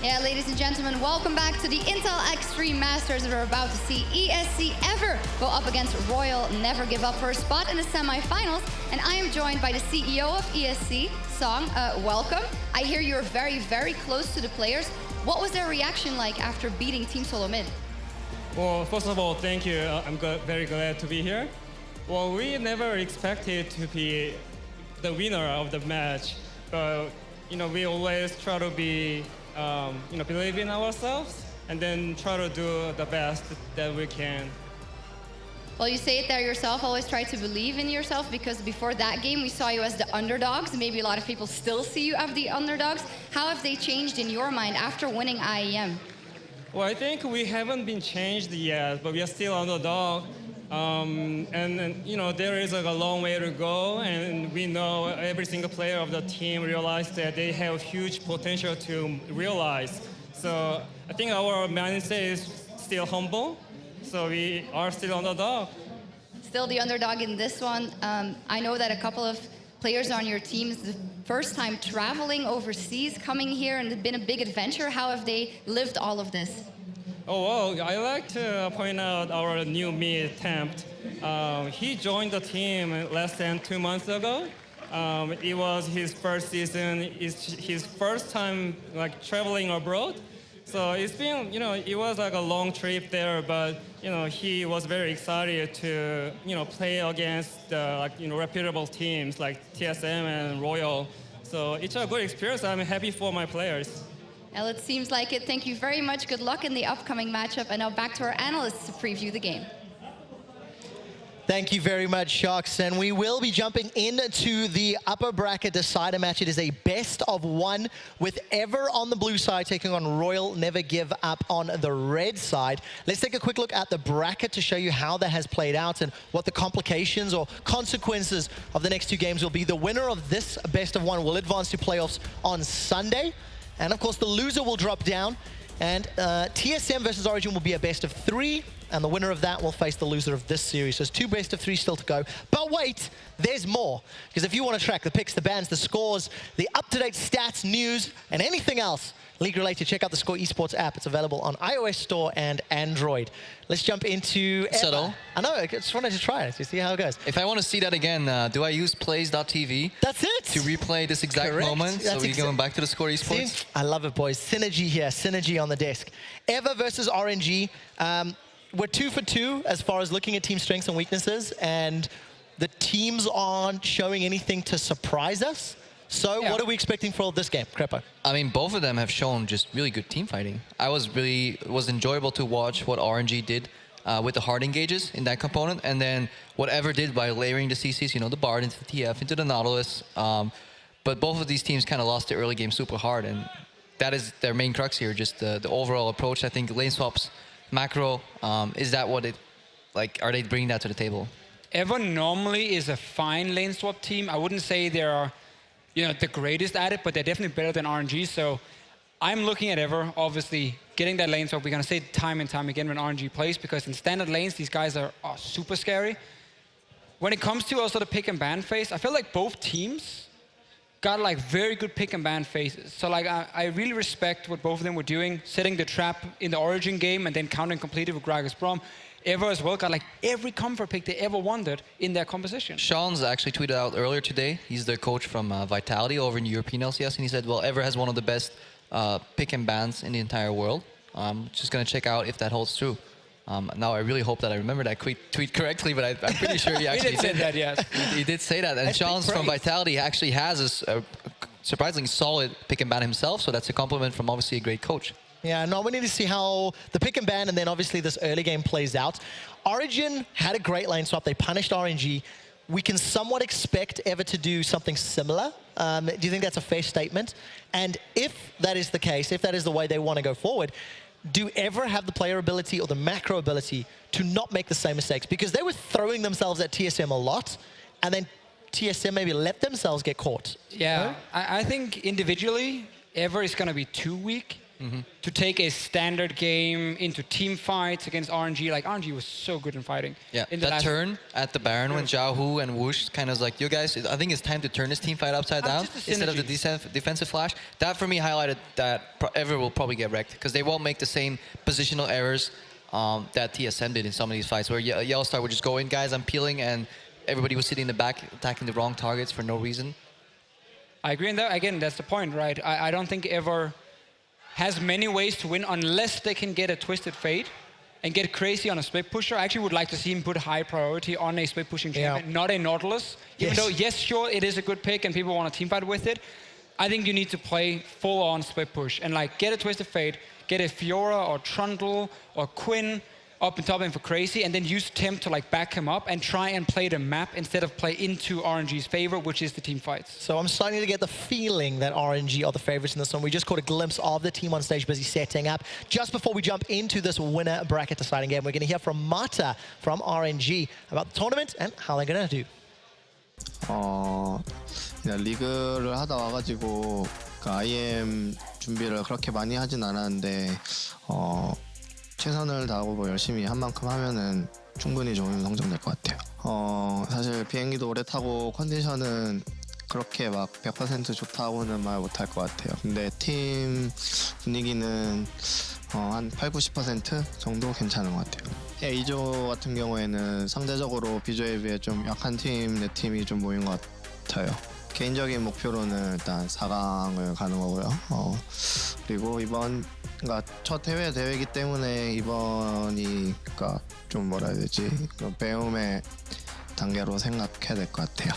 Yeah, ladies and gentlemen, welcome back to the Intel Extreme Masters. We're about to see ESC Ever go up against Royal Never Give Up for a spot in the semifinals. And I am joined by the CEO of ESC, Song. Welcome. I hear you're very, very close to the players. What was their reaction like after beating Team Solo Mid? Well, first of all, thank you. I'm very glad to be here. Well, we never expected to be the winner of the match, but we always try to be, believe in ourselves and then try to do the best that we can. Well, you say it there yourself, always try to believe in yourself, because before that game we saw you as the underdogs. Maybe a lot of people still see you as the underdogs. How have they changed in your mind after winning IEM? Well, I think we haven't been changed yet, but we are still underdog. There is a long way to go, and we know every single player of the team realized that they have huge potential to realize. So I think our mindset is still humble, so we are still underdog. Still the underdog in this one. I know that a couple of players on your team is the first time traveling overseas, coming here, and it's been a big adventure. How have they lived all of this? Oh, well, I like to point out our new mid temp. He joined the team less than 2 months ago. It was his first season. It's his first time traveling abroad. So it's been, it was like a long trip there, but he was very excited to, play against reputable teams like TSM and Royal. So it's a good experience. I'm happy for my players. Well, it seems like it. Thank you very much. Good luck in the upcoming matchup. And now back to our analysts to preview the game. Thank you very much, Sharks. And we will be jumping into the upper bracket decider match. It is a best of one with Ever on the blue side taking on Royal Never Give Up on the red side. Let's take a quick look at the bracket to show you how that has played out and what the complications or consequences of the next two games will be. The winner of this best of one will advance to playoffs on Sunday. And of course, the loser will drop down. And TSM versus Origin will be a best of three. And the winner of that will face the loser of this series. So there's two best of three still to go. But wait, there's more. Because if you want to track the picks, the bans, the scores, the up-to-date stats, news, and anything else league-related, check out the Score Esports app. It's available on iOS Store and Android. Let's jump into Subtle. I know, I just wanted to try it to see how it goes. If I want to see that again, do I use plays.tv? That's it. To replay this exact moment? So we're going back to the Score Esports? See? I love it, boys. Synergy here, synergy on the desk. Ever versus RNG. We're 2 for 2 as far as looking at team strengths and weaknesses, and the teams aren't showing anything to surprise us. So what are we expecting for this game, Crepo? I mean, both of them have shown just really good team fighting. It was enjoyable to watch what RNG did with the hard engages in that component, and then whatever did by layering the CCs, the Bard into the TF, into the Nautilus. But both of these teams kind of lost the early game super hard, and that is their main crux here, just the overall approach. I think lane swaps, macro, is that what it, are they bringing that to the table? Ever normally is a fine lane swap team. I wouldn't say they're the greatest at it, but they're definitely better than RNG. So I'm looking at Ever, obviously, getting that lane swap. We're going to say time and time again when RNG plays, because in standard lanes, these guys are super scary. When it comes to also the pick and ban phase, I feel like both teams got very good pick and ban phases. So I really respect what both of them were doing, setting the trap in the Origin game and then countering completely with Gragas Brom. Ever as well got every comfort pick they ever wanted in their composition. Sean's actually tweeted out earlier today. He's the coach from Vitality over in European LCS, and he said, well, Ever has one of the best pick and bans in the entire world. Just going to check out if that holds true. Now, I really hope that I remember that tweet correctly, but I'm pretty sure he actually did that, yes. He did say that. And Sean's from Vitality actually has a surprisingly solid pick and ban himself, so that's a compliment from obviously a great coach. Yeah, no, we need to see how the pick and ban and then obviously this early game plays out. Origin had a great lane swap. They punished RNG. We can somewhat expect Ever to do something similar. Do you think that's a fair statement? And if that is the case, if that is the way they want to go forward, do Ever have the player ability or the macro ability to not make the same mistakes? Because they were throwing themselves at TSM a lot, and then TSM maybe let themselves get caught. Yeah, I think individually, Ever is going to be too weak. to take a standard game into team fights against RNG. Like RNG was so good in fighting. Yeah, in the that last turn at the Baron when Zhao Hu and Whoosh kind of like, you guys, I think it's time to turn this team fight upside down just the instead of the synergy. defensive flash. That for me highlighted that Ever will probably get wrecked because they won't make the same positional errors that TSM did in some of these fights where Yellowstar would just go in, guys, I'm peeling, and everybody was sitting in the back attacking the wrong targets for no reason. I agree, and that, again, that's the point, right? I don't think Ever has many ways to win unless they can get a Twisted Fate and get crazy on a split pusher. I actually would like to see him put high priority on a split pushing champion, not a Nautilus. Even though, yes, sure, it is a good pick and people want to team fight with it, I think you need to play full on split push and like get a Twisted Fate, get a Fiora or Trundle or Quinn up and top him for crazy, and then use Temp to like back him up and try and play the map instead of play into RNG's favor, which is the team fights. So I'm starting to get the feeling that RNG are the favorites in this one. We just caught a glimpse of the team on stage busy setting up. Just before we jump into this winner bracket deciding game, we're going to hear from Mata from RNG about the tournament and how they're going to do. 그냥 리그를 하다 와가지고 그 IEM 준비를 그렇게 많이 하진 않았는데 최선을 다하고 뭐 열심히 한 만큼 하면은 충분히 좋은 성적 낼 것 같아요. 사실 비행기도 오래 타고 컨디션은 그렇게 막 100% 좋다고는 말 못할 것 같아요. 근데 팀 분위기는 한 80-90% 정도 괜찮은 것 같아요. A조 같은 경우에는 상대적으로 B조에 비해 좀 약한 팀, 네 팀이 좀 모인 것 같아요. 개인적인 목표로는 일단 4강을 가는 거고요. 그리고 그러니까 첫 해외 대회이기 때문에 이번이 그러니까 좀 뭐라 해야 되지? 배움의 단계로 생각해야 될 것 같아요.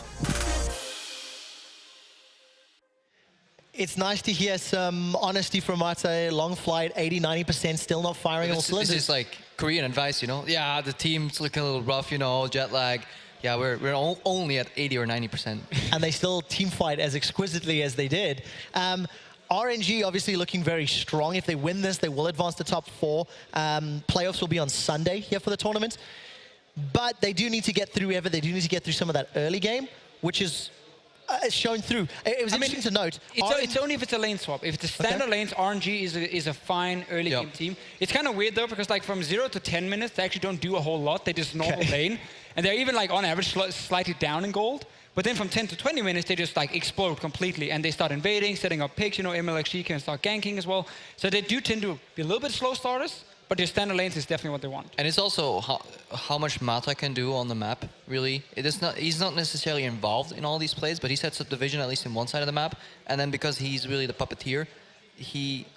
It's nice to hear some honesty from Mata. Long flight, 80-90%, still not firing all cylinders. This is like Korean advice, you know? Yeah, the team's looking a little rough, you know, jet lag. Yeah, we're only at 80 or 90%. And they still team fight as exquisitely as they did. RNG obviously looking very strong. If they win this, they will advance to top 4. Playoffs will be on Sunday here for the tournament. But they do need to get through Ever. They do need to get through some of that early game, which is shown through. It was interesting to note. It's only if it's a lane swap. If it's a standard lanes, RNG is a fine early game team. It's kind of weird though, because like from 0 to 10 minutes, they actually don't do a whole lot. They just normal lane. And they're even like on average slightly down in gold. But then from 10 to 20 minutes, they just like explode completely. And they start invading, setting up picks. You know, MLXG can start ganking as well. So they do tend to be a little bit slow starters. But their standard lanes is definitely what they want. And it's also how much Mata can do on the map, really. He's not necessarily involved in all these plays, but he sets up the vision at least in one side of the map. And then because he's really the puppeteer,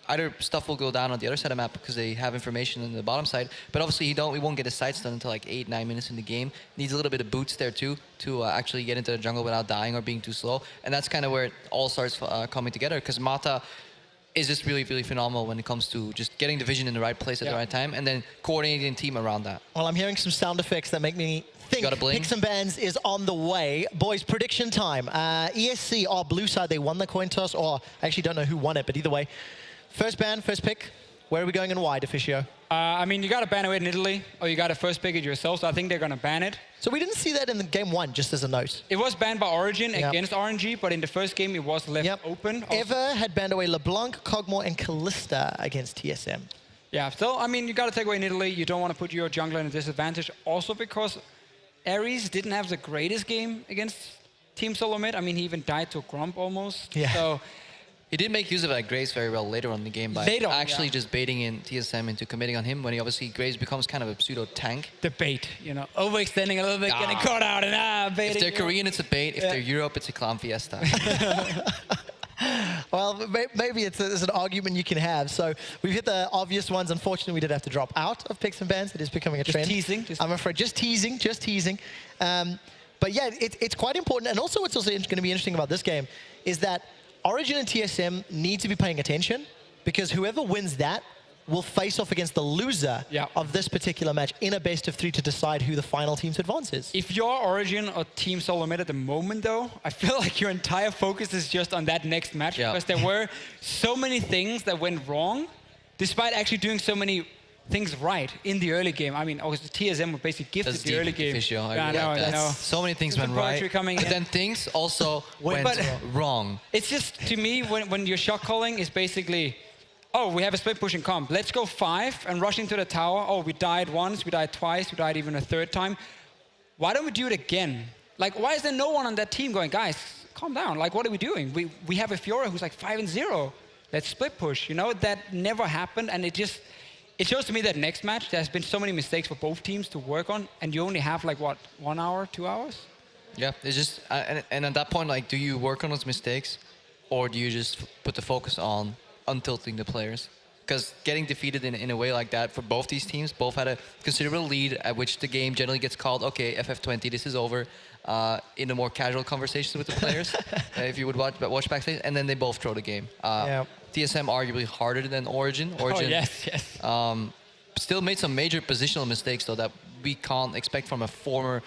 either stuff will go down on the other side of the map because they have information on the bottom side, but obviously he won't get his sights done until like 8-9 minutes in the game. Needs a little bit of boots there too to actually get into the jungle without dying or being too slow. And that's kind of where it all starts coming together, because Mata is just really, really phenomenal when it comes to just getting the vision in the right place at the right time and then coordinating the team around that. Well, I'm hearing some sound effects that make me think Picks and Bans is on the way. Boys, prediction time. ESC are blue side. They won the coin toss, or I actually don't know who won it, but either way. First ban, first pick. Where are we going and why, Deficio? I mean, you got to ban it in Italy, or you got to first pick it yourself, so I think they're going to ban it. So we didn't see that in the game 1, just as a note. It was banned by Origin against RNG, but in the first game it was left open. Ever had banned away LeBlanc, Cogmore, and Callista against TSM. Yeah, still, I mean, you got to take away in Italy. You don't want to put your jungler in a disadvantage. Also because Ares didn't have the greatest game against Team Solo Mid. I mean, he even died to a Grump almost. Yeah. So he did make use of that Graves very well later on in the game by actually just baiting in TSM into committing on him when he obviously Graves becomes kind of a pseudo tank. The bait, you know, overextending a little bit, getting caught out and baiting. If they're Korean, it's a bait. If they're Europe, it's a clown fiesta. Well, maybe it's an argument you can have. So we've hit the obvious ones. Unfortunately, we did have to drop out of Picks and Bans. It is becoming a trend. Teasing. I'm afraid, just teasing. But yeah, it's quite important. And also what's also going to be interesting about this game is that Origin and TSM need to be paying attention, because whoever wins that will face off against the loser of this particular match in a best of 3 to decide who the final team to advance is. If you're Origin or Team Solo Mid at the moment, though, I feel like your entire focus is just on that next match, because there were so many things that went wrong, despite actually doing so many things right in the early game. I mean, the TSM were basically gifted the early game. I know. So many things went right, but then things also went wrong. It's just, to me, when your shot calling is basically, oh, we have a split pushing comp. Let's go 5 and rush into the tower. Oh, we died once, we died twice, we died even a third time. Why don't we do it again? Like, why is there no one on that team going, guys, calm down. Like, what are we doing? We have a Fiora who's like 5-0. Let's split push. You know, that never happened. And it shows to me that next match, there's been so many mistakes for both teams to work on. And you only have like, what, 1 hour, 2 hours? Yeah, it's just, and at that point, like, do you work on those mistakes or do you just put the focus on untilting the players? Because getting defeated in a way like that for both these teams, both had a considerable lead at which the game generally gets called, okay, FF20, this is over, in the more casual conversations with the players, if you would watch backstage, and then they both throw the game. TSM arguably harder than Origin. Oh, yes. Still made some major positional mistakes, though, that we can't expect from a former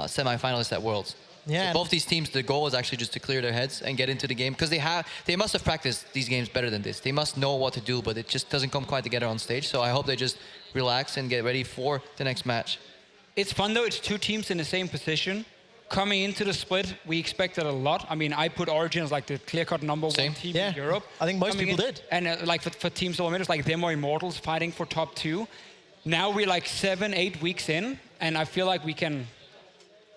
semi-finalist at Worlds. Yeah. So both these teams, the goal is actually just to clear their heads and get into the game, because they must have practiced these games better than this. They must know what to do, but it just doesn't come quite together on stage. So I hope they just relax and get ready for the next match. It's fun though, it's 2 teams in the same position. Coming into the split, we expected a lot. I mean, I put Origin as like the clear-cut number 1 team in Europe. I think most people did. And like for Team Solometer, like them or Immortals fighting for top 2. Now we're like 7-8 weeks in, and I feel like we can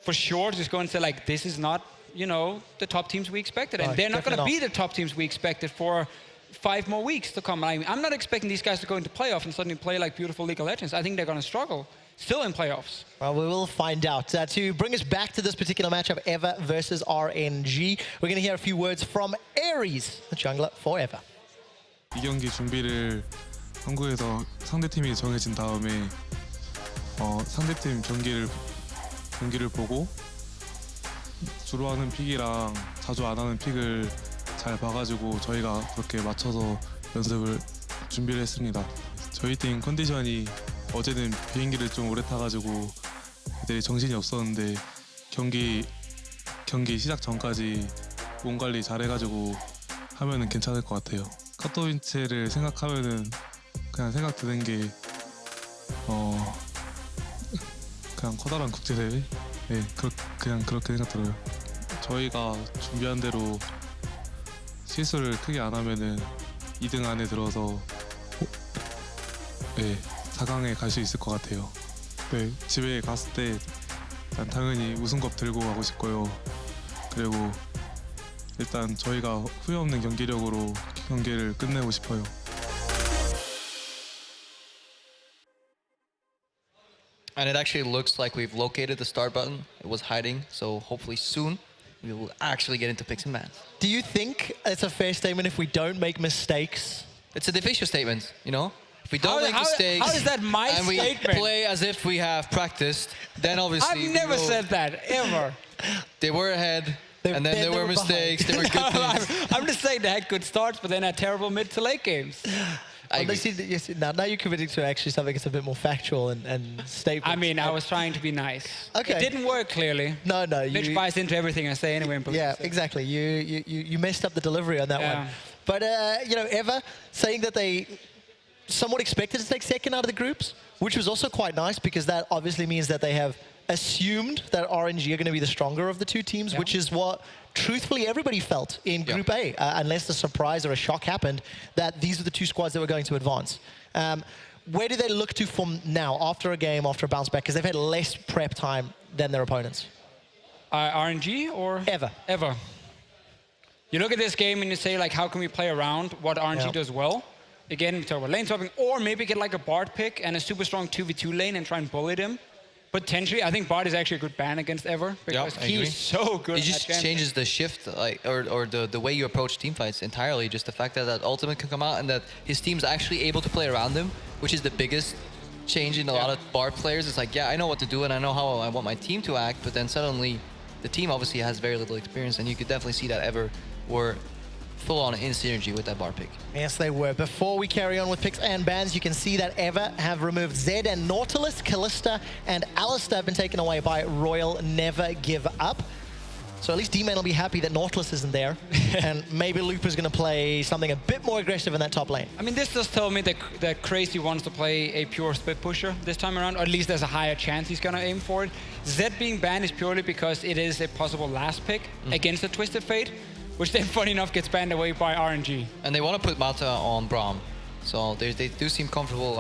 for sure just go and say like, this is not, you know, the top teams we expected. And they're not going to be the top teams we expected for 5 more weeks to come. I'm not expecting these guys to go into playoff and suddenly play like beautiful League of Legends. I think they're going to struggle still in playoffs. Well, we will find out. To bring us back to this particular matchup, Ever versus RNG, we're going to hear a few words from Aries, the jungler for Ever. 이 경기 준비를 한국에서 상대팀이 정해진 다음에 상대팀 경기를 보고 주로 하는 픽이랑 자주 안 하는 픽을 잘 봐가지고 저희가 그렇게 맞춰서 준비를 했습니다. 저희 팀 컨디션이 어제는 비행기를 좀 오래 타가지고 애들이 정신이 없었는데 경기 시작 전까지 몸 관리 잘해가지고 하면은 괜찮을 것 같아요. 카토위체를 생각하면은 그냥 생각 드는 게 그냥 커다란 국제대회? 네, 그냥 그렇게 생각 들어요. 저희가 준비한 대로 실수를 크게 안 하면은 2등 안에 들어서 4강에 갈 수 있을 것 같아요. 네, 집에 갔을 때 일단 당연히 우승컵 들고 가고 싶고요. 그리고 일단 저희가 후회 없는 경기력으로 경기를 끝내고 싶어요. And it actually looks like we've located the start button. It was hiding, so hopefully soon we will actually get into picks and bans. Do you think it's a fair statement if we don't make mistakes? It's a definition statement, you know? If we don't make mistakes how is that my and statement? we play as if we have practiced, then obviously I've never said that, ever. They were ahead, and then there were mistakes, there were good things. I'm just saying they had good starts, but then had terrible mid to late games. Now you're committing to actually something that's a bit more factual and stable. I mean, I was trying to be nice. Okay. It didn't work, clearly. No. Mitch buys into everything I say anyway. Yeah, exactly. You messed up the delivery on that one. But, you know, Ever saying that they somewhat expected to take second out of the groups, which was also quite nice because that obviously means that they have assumed that RNG are going to be the stronger of the 2 teams, which is what truthfully everybody felt in Group A, unless a surprise or a shock happened, that these were the 2 squads that were going to advance. Where do they look to from now, after a game, after a bounce back? Because they've had less prep time than their opponents. RNG or? Ever. Ever. You look at this game and you say, like, how can we play around what RNG does well? Again, we talk about lane swapping, or maybe get like a Bard pick and a super strong 2v2 lane and try and bully them. Potentially, I think Bard is actually a good ban against Ever because he's so good. It just changes the shift, like, or the way you approach team fights entirely. Just the fact that ultimate can come out and that his team's actually able to play around him, which is the biggest change in a lot of Bard players. It's like, yeah, I know what to do and I know how I want my team to act, but then suddenly the team obviously has very little experience, and you could definitely see that Ever were full on in synergy with that Bard pick. Yes, they were. Before we carry on with picks and bans, you can see that Ever have removed Zed and Nautilus, Callista, and Alistair have been taken away by Royal Never Give Up. So at least D-Man will be happy that Nautilus isn't there, and maybe Looper's going to play something a bit more aggressive in that top lane. I mean, this does tell me that Crazy wants to play a pure split pusher this time around, or at least there's a higher chance he's going to aim for it. Zed being banned is purely because it is a possible last pick against the Twisted Fate, which then, funny enough, gets banned away by RNG. And they want to put Mata on Braum. So they do seem comfortable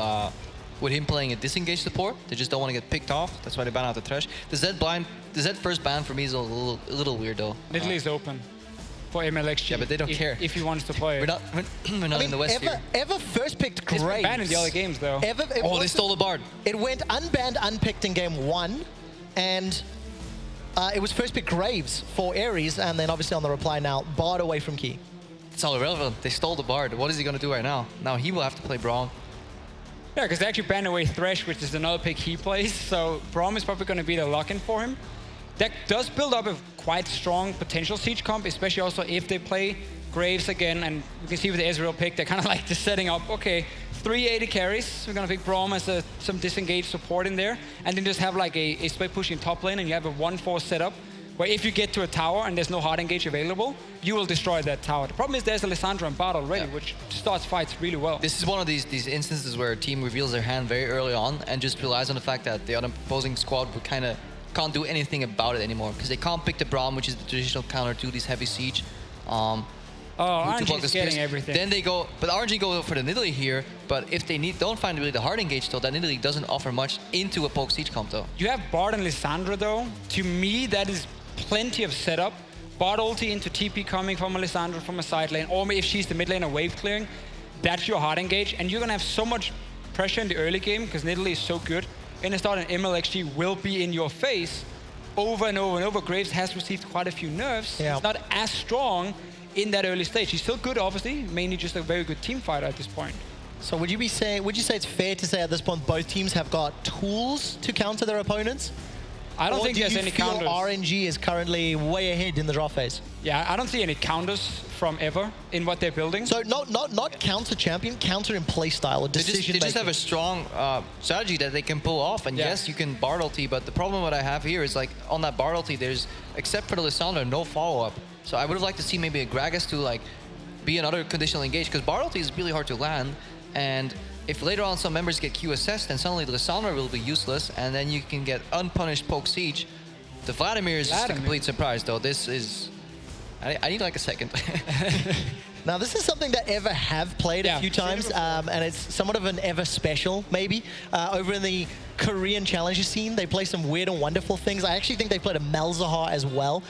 with him playing a disengaged support. They just don't want to get picked off. That's why they ban out the Thresh. The Z first ban for me is a little weird though. Italy is open for MLXG. Yeah, but they don't care. If he wants to play. We're not in the West here. Ever first picked Graves. It's been banned in the other games though. They stole the Bard. It went unbanned, unpicked in game 1, and it was first pick Graves for Ares, and then obviously on the reply now, Bard away from Key. It's all irrelevant. They stole the Bard. What is he going to do right now? Now he will have to play Braum. Yeah, because they actually banned away Thresh, which is another pick he plays, so Braum is probably going to be the lock-in for him. That does build up a quite strong potential siege comp, especially also if they play Graves again, and you can see with the Ezreal pick, they're kind of like just setting up, okay, 380 carries, we're going to pick Braum as some disengaged support in there, and then just have like a split push in top lane, and you have a 1-4 setup, where if you get to a tower and there's no hard engage available, you will destroy that tower. The problem is there's a Lissandra and Bard already, which starts fights really well. This is one of these instances where a team reveals their hand very early on and just relies on the fact that the other opposing squad would kind of can't do anything about it anymore because they can't pick the Braum, which is the traditional counter to these heavy siege. RNG is getting everything. Then they go, but RNG go for the Nidalee here. But if they don't find really the hard engage, though, that Nidalee doesn't offer much into a poke siege comp, though. You have Bard and Lissandra, though. To me, that is plenty of setup. Bard ulti into TP coming from a Lissandra from a side lane, or if she's the mid lane or wave clearing, that's your hard engage, and you're gonna have so much pressure in the early game because Nidalee is so good. In the start, and MLXG will be in your face over and over and over. Graves has received quite a few nerfs. Yeah. He's not as strong in that early stage. He's still good, obviously, mainly just a very good team fighter at this point. So would you say it's fair to say at this point both teams have got tools to counter their opponents? I don't think there's any counters. RNG is currently way ahead in the draft phase? Yeah, I don't see any counters from Ever in what they're building. So not counter champion, counter in play style, a decision They just have a strong strategy that they can pull off. And yes, you can Bard ulti, but the problem what I have here is like on that Bard ulti, there's, except for the Lissandra, no follow-up. So I would have liked to see maybe a Gragas to like be another conditional engage, because Bard ulti is really hard to land. And if later on some members get Q assessed, then suddenly the Lissandra will be useless, and then you can get unpunished poke siege. The Vladimir is just a complete surprise, though. This is... I need like a second. Now, this is something that Ever have played a few times, and it's somewhat of an Ever special, maybe. Over in the Korean challenger scene, they play some weird and wonderful things. I actually think they played a Malzahar as well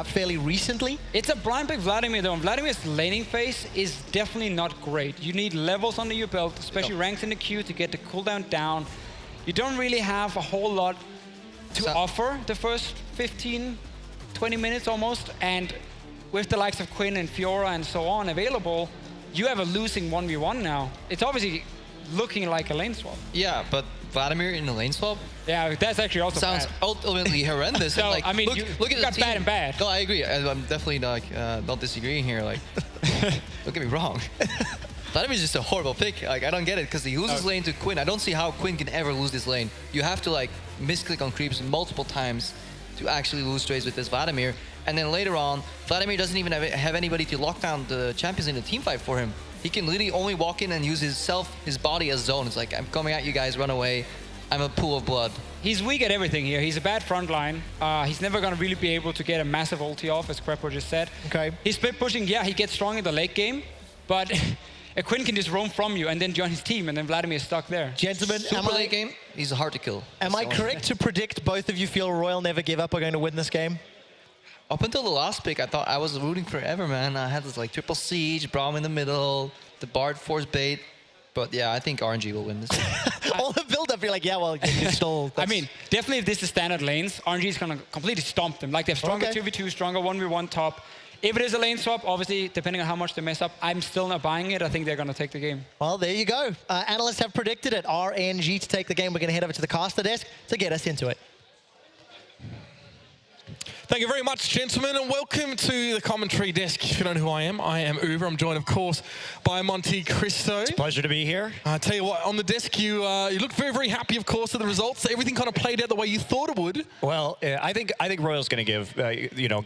fairly recently. It's a blind pick Vladimir, though, and Vladimir's laning phase is definitely not great. You need levels under your belt, especially ranks in the queue, to get the cooldown down. You don't really have a whole lot to offer the first 15, 20 minutes almost, and with the likes of Quinn and Fiora and so on available, you have a losing 1v1 now. It's obviously looking like a lane swap. Yeah, but Vladimir in the lane swap? Yeah, that's actually also sounds bad. ultimately horrendous. So, like, I mean, look at got the team. bad and bad. No, I agree. I'm definitely like, not disagreeing here. Like, don't get me wrong. Vladimir's just a horrible pick. Like, I don't get it, because he loses lane to Quinn. I don't see how Quinn can ever lose this lane. You have to like misclick on creeps multiple times to actually lose trades with this Vladimir. And then later on, Vladimir doesn't even have anybody to lock down the champions in the team fight for him. He can literally only walk in and use his body as zone. It's like, I'm coming at you guys, run away. I'm a pool of blood. He's weak at everything here. He's a bad front line. He's never going to really be able to get a massive ulti off, as Crepo just said. Okay. He's split pushing. Yeah, he gets strong in the late game, but a Quinn can just roam from you and then join his team, and then Vladimir is stuck there. Gentlemen, Super late game, he's hard to kill. Am I correct to predict both of you feel Royal Never Give Up are going to win this game? Up until the last pick, I thought I was rooting for Ever, man. I had this like triple siege, Braum in the middle, the Bard force bait. But yeah, I think RNG will win this. All the build-up, you're like, yeah, well, it's still... I mean, definitely if this is standard lanes, RNG is going to completely stomp them. Like, they have stronger 2v2, stronger 1v1 top. If it is a lane swap, obviously, depending on how much they mess up, I'm still not buying it. I think they're going to take the game. Well, there you go. Analysts have predicted it. RNG to take the game. We're going to head over to the caster desk to get us into it. Thank you very much, gentlemen, and welcome to the commentary desk. If you don't know who I am Uber. I'm joined, of course, by Monte Cristo. It's a pleasure to be here. I tell you what, on the desk, you look very, very happy, of course, with the results. Everything kind of played out the way you thought it would. Well, I think Royal's going to give,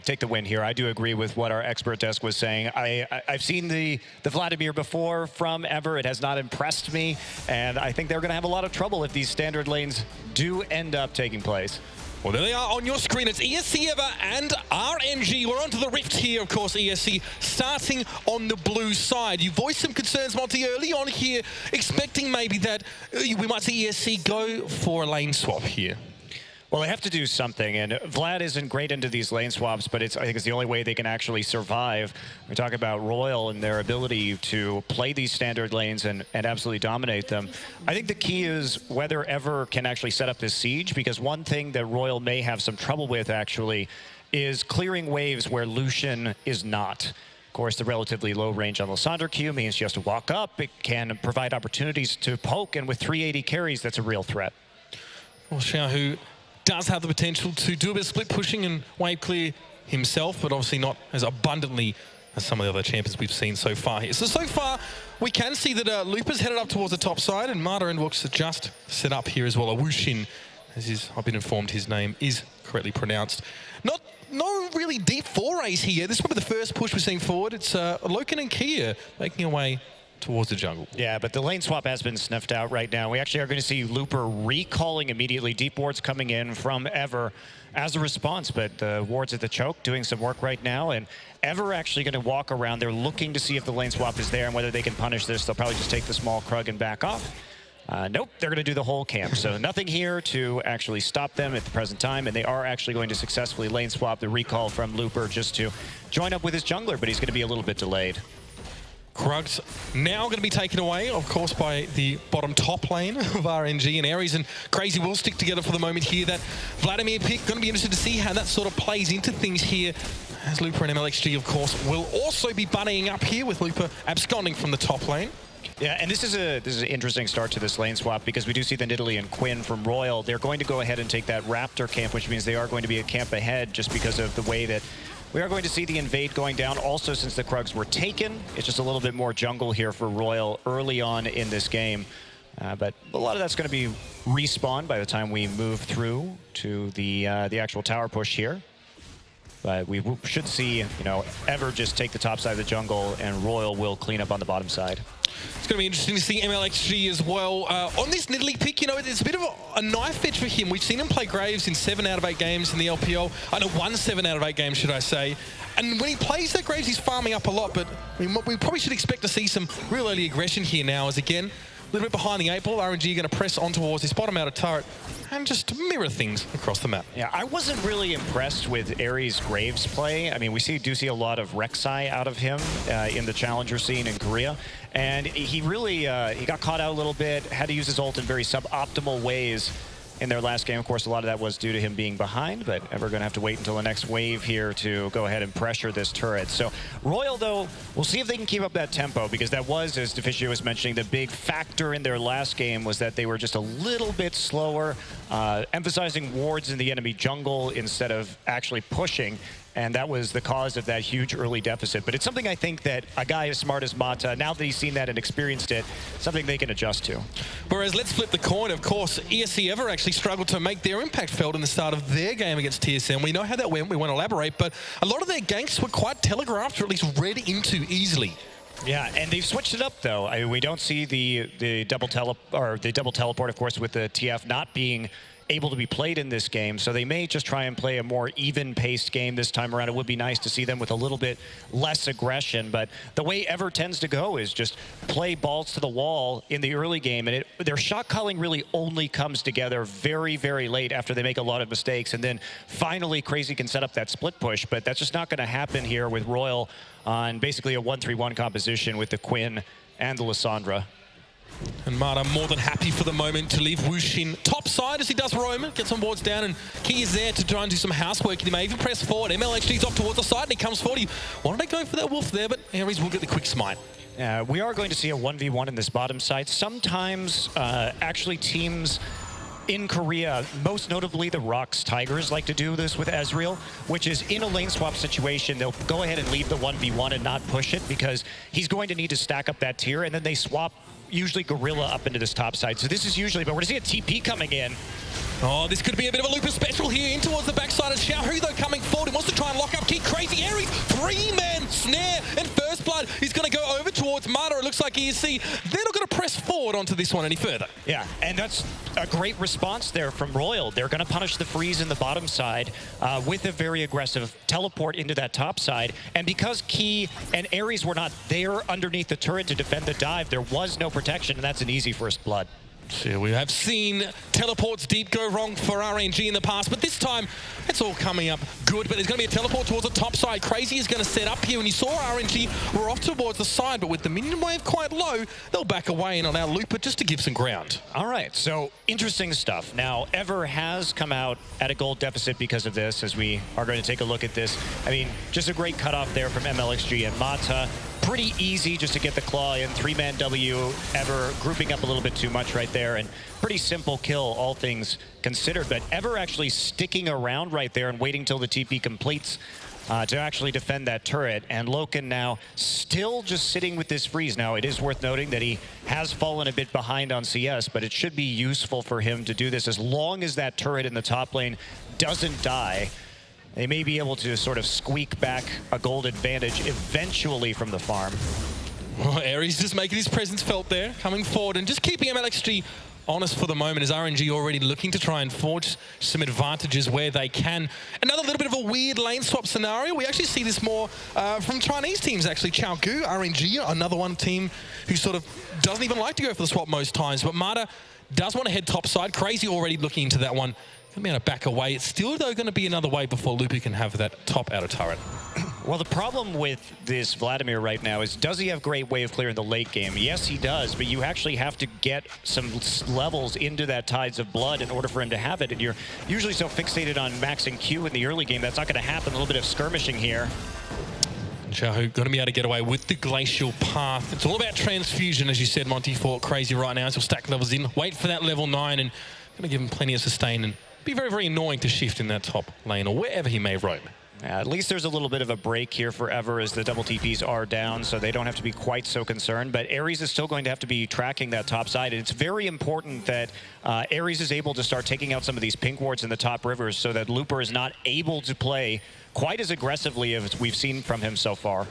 take the win here. I do agree with what our expert desk was saying. I've seen the Vladimir before from Ever. It has not impressed me, and I think they're going to have a lot of trouble if these standard lanes do end up taking place. Well, there they are on your screen. It's ESC Ever and RNG. We're onto the rift here, of course, ESC, starting on the blue side. You voiced some concerns, Monty, early on here, expecting maybe that we might see ESC go for a lane swap here. Well, they have to do something, and Vlad isn't great into these lane swaps, but I think it's the only way they can actually survive. We talk about Royal and their ability to play these standard lanes and absolutely dominate them. I think the key is whether Ever can actually set up this siege, because one thing that Royal may have some trouble with, actually, is clearing waves where Lucian is not. Of course, the relatively low range on Lissandra Q means she has to walk up. It can provide opportunities to poke, and with 380 carries, that's a real threat. Well, Xiaohu does have the potential to do a bit of split pushing and wave clear himself, but obviously not as abundantly as some of the other champions we've seen so far here. So far, we can see that Lupa's headed up towards the top side, and Marta and looks to just set up here as well. A Wushin, as I've been informed his name is correctly pronounced. No really deep forays here. This is probably the first push we're seeing forward. It's Loken and Kia making their way towards the jungle. Yeah, but the lane swap has been sniffed out right now. We actually are going to see Looper recalling immediately. Deep wards coming in from Ever as a response, but the wards at the choke doing some work right now, and Ever actually going to walk around. They're looking to see if the lane swap is there and whether they can punish this. They'll probably just take the small Krug and back off. Nope, they're going to do the whole camp. So nothing here to actually stop them at the present time, and they are actually going to successfully lane swap the recall from Looper just to join up with his jungler, but he's going to be a little bit delayed. Krug's now going to be taken away, of course, by the bottom top lane of RNG, and Ares and Crazy will stick together for the moment here. That Vladimir pick, going to be interested to see how that sort of plays into things here, as Lupa and MLXG, of course, will also be buddying up here with Lupa absconding from the top lane. Yeah, and this is an interesting start to this lane swap, because we do see the Nidalee and Quinn from Royal. They're going to go ahead and take that Raptor camp, which means they are going to be a camp ahead just because of the way that we are going to see the invade going down. Also, since the Krugs were taken, it's just a little bit more jungle here for Royal early on in this game. But a lot of that's going to be respawned by the time we move through to the actual tower push here. But we should see, Ever just take the top side of the jungle, and Royal will clean up on the bottom side. It's going to be interesting to see MLXG as well. On this Nidalee pick, it's a bit of a knife edge for him. We've seen him play Graves in 7 out of 8 games in the LPL. I know 1 7 out of 8 games, should I say. And when he plays that Graves, he's farming up a lot, but we probably should expect to see some real early aggression here now, as again, a little bit behind the 8 ball. RNG going to press on towards this bottom outer turret and just mirror things across the map. Yeah, I wasn't really impressed with Ares Graves play. I mean, we do see a lot of Rek'Sai out of him in the challenger scene in Korea. And he really, he got caught out a little bit, had to use his ult in very suboptimal ways in their last game. Of course, a lot of that was due to him being behind, but Ever going to have to wait until the next wave here to go ahead and pressure this turret. So Royal, though, we'll see if they can keep up that tempo, because that was, as Deficio was mentioning, the big factor in their last game was that they were just a little bit slower, emphasizing wards in the enemy jungle instead of actually pushing. And that was the cause of that huge early deficit. But it's something I think that a guy as smart as Mata, now that he's seen that and experienced it, something they can adjust to. Whereas, let's flip the coin. Of course, ESC Ever actually struggled to make their impact felt in the start of their game against TSM. We know how that went. We won't elaborate, but a lot of their ganks were quite telegraphed, or at least read into easily. Yeah, and they've switched it up, though. We don't see the double teleport, of course, with the TF not being able to be played in this game, so they may just try and play a more even-paced game this time around. It would be nice to see them with a little bit less aggression, but the way Ever tends to go is just play balls to the wall in the early game, and their shot calling really only comes together very, very late after they make a lot of mistakes, and then finally Crazy can set up that split push, but that's just not going to happen here with Royal on basically a 1-3-1 composition with the Quinn and the Lissandra. And Marta more than happy for the moment to leave Wushin top side as he does roam, gets on boards down, and Key is there to try and do some housework. He may even press forward. MLXG's off towards the side, and he comes forward. He wanted to go for that wolf there, but Ares will get the quick smite. We are going to see a 1v1 in this bottom side. Sometimes, actually, teams in Korea, most notably the Rocks Tigers, like to do this with Ezreal, which is in a lane swap situation, they'll go ahead and leave the 1v1 and not push it, because he's going to need to stack up that tier, and then they swap usually Gorilla up into this top side. So this is usually, but we're going to see a TP coming in. Oh, this could be a bit of a Lupa special here in towards the backside of Xiaohu, though, coming forward. He wants to try and lock up Key. Crazy Ares, 3-man snare, and First Blood. He's going to go over towards Marta. It looks looks like ESC, they're not going to press forward onto this one any further. Yeah, and that's a great response there from Royal. They're going to punish the freeze in the bottom side with a very aggressive teleport into that top side. And because Key and Ares were not there underneath the turret to defend the dive, there was no protection, and that's an easy first blood. Yeah, we have seen teleports deep go wrong for RNG in the past, but this time it's all coming up good. But there's going to be a teleport towards the top side. Crazy is going to set up here. When you saw RNG were off towards the side, but with the minion wave quite low, they'll back away and allow Looper just to give some ground. All right, so interesting stuff. Now, Ever has come out at a gold deficit because of this, as we are going to take a look at this. I mean, just a great cutoff there from MLXG and Mata. Pretty easy just to get the claw in. 3-man W, Ever grouping up a little bit too much right there, and pretty simple kill, all things considered. But Ever actually sticking around right there and waiting till the TP completes to actually defend that turret. And Loken now still just sitting with this freeze. Now, it is worth noting that he has fallen a bit behind on CS, but it should be useful for him to do this as long as that turret in the top lane doesn't die. They may be able to sort of squeak back a gold advantage eventually from the farm. Well, Ares just making his presence felt there, coming forward and just keeping MLXG honest for the moment, as RNG already looking to try and forge some advantages where they can. Another little bit of a weird lane swap scenario. We actually see this more from Chinese teams, actually. Chaogu, RNG, another one team who sort of doesn't even like to go for the swap most times. But Mata does want to head topside. Crazy already looking into that one. Going to be able to back away. It's still, though, going to be another wave before Lupi can have that top outer turret. Well, the problem with this Vladimir right now is, does he have great wave clear in the late game? Yes, he does, but you actually have to get some levels into that Tides of Blood in order for him to have it, and you're usually so fixated on maxing Q in the early game, that's not going to happen. A little bit of skirmishing here. Shahu going to be able to get away with the Glacial Path. It's all about transfusion, as you said, Monty, for Crazy right now. So he'll stack levels in, wait for that level 9, and going to give him plenty of sustain and be very, very annoying to shift in that top lane or wherever he may roam. Yeah, at least there's a little bit of a break here for Ever as the double TPs are down, so they don't have to be quite so concerned. But Ares is still going to have to be tracking that top side. And it's very important that Ares is able to start taking out some of these pink wards in the top rivers so that Looper is not able to play quite as aggressively as we've seen from him so far.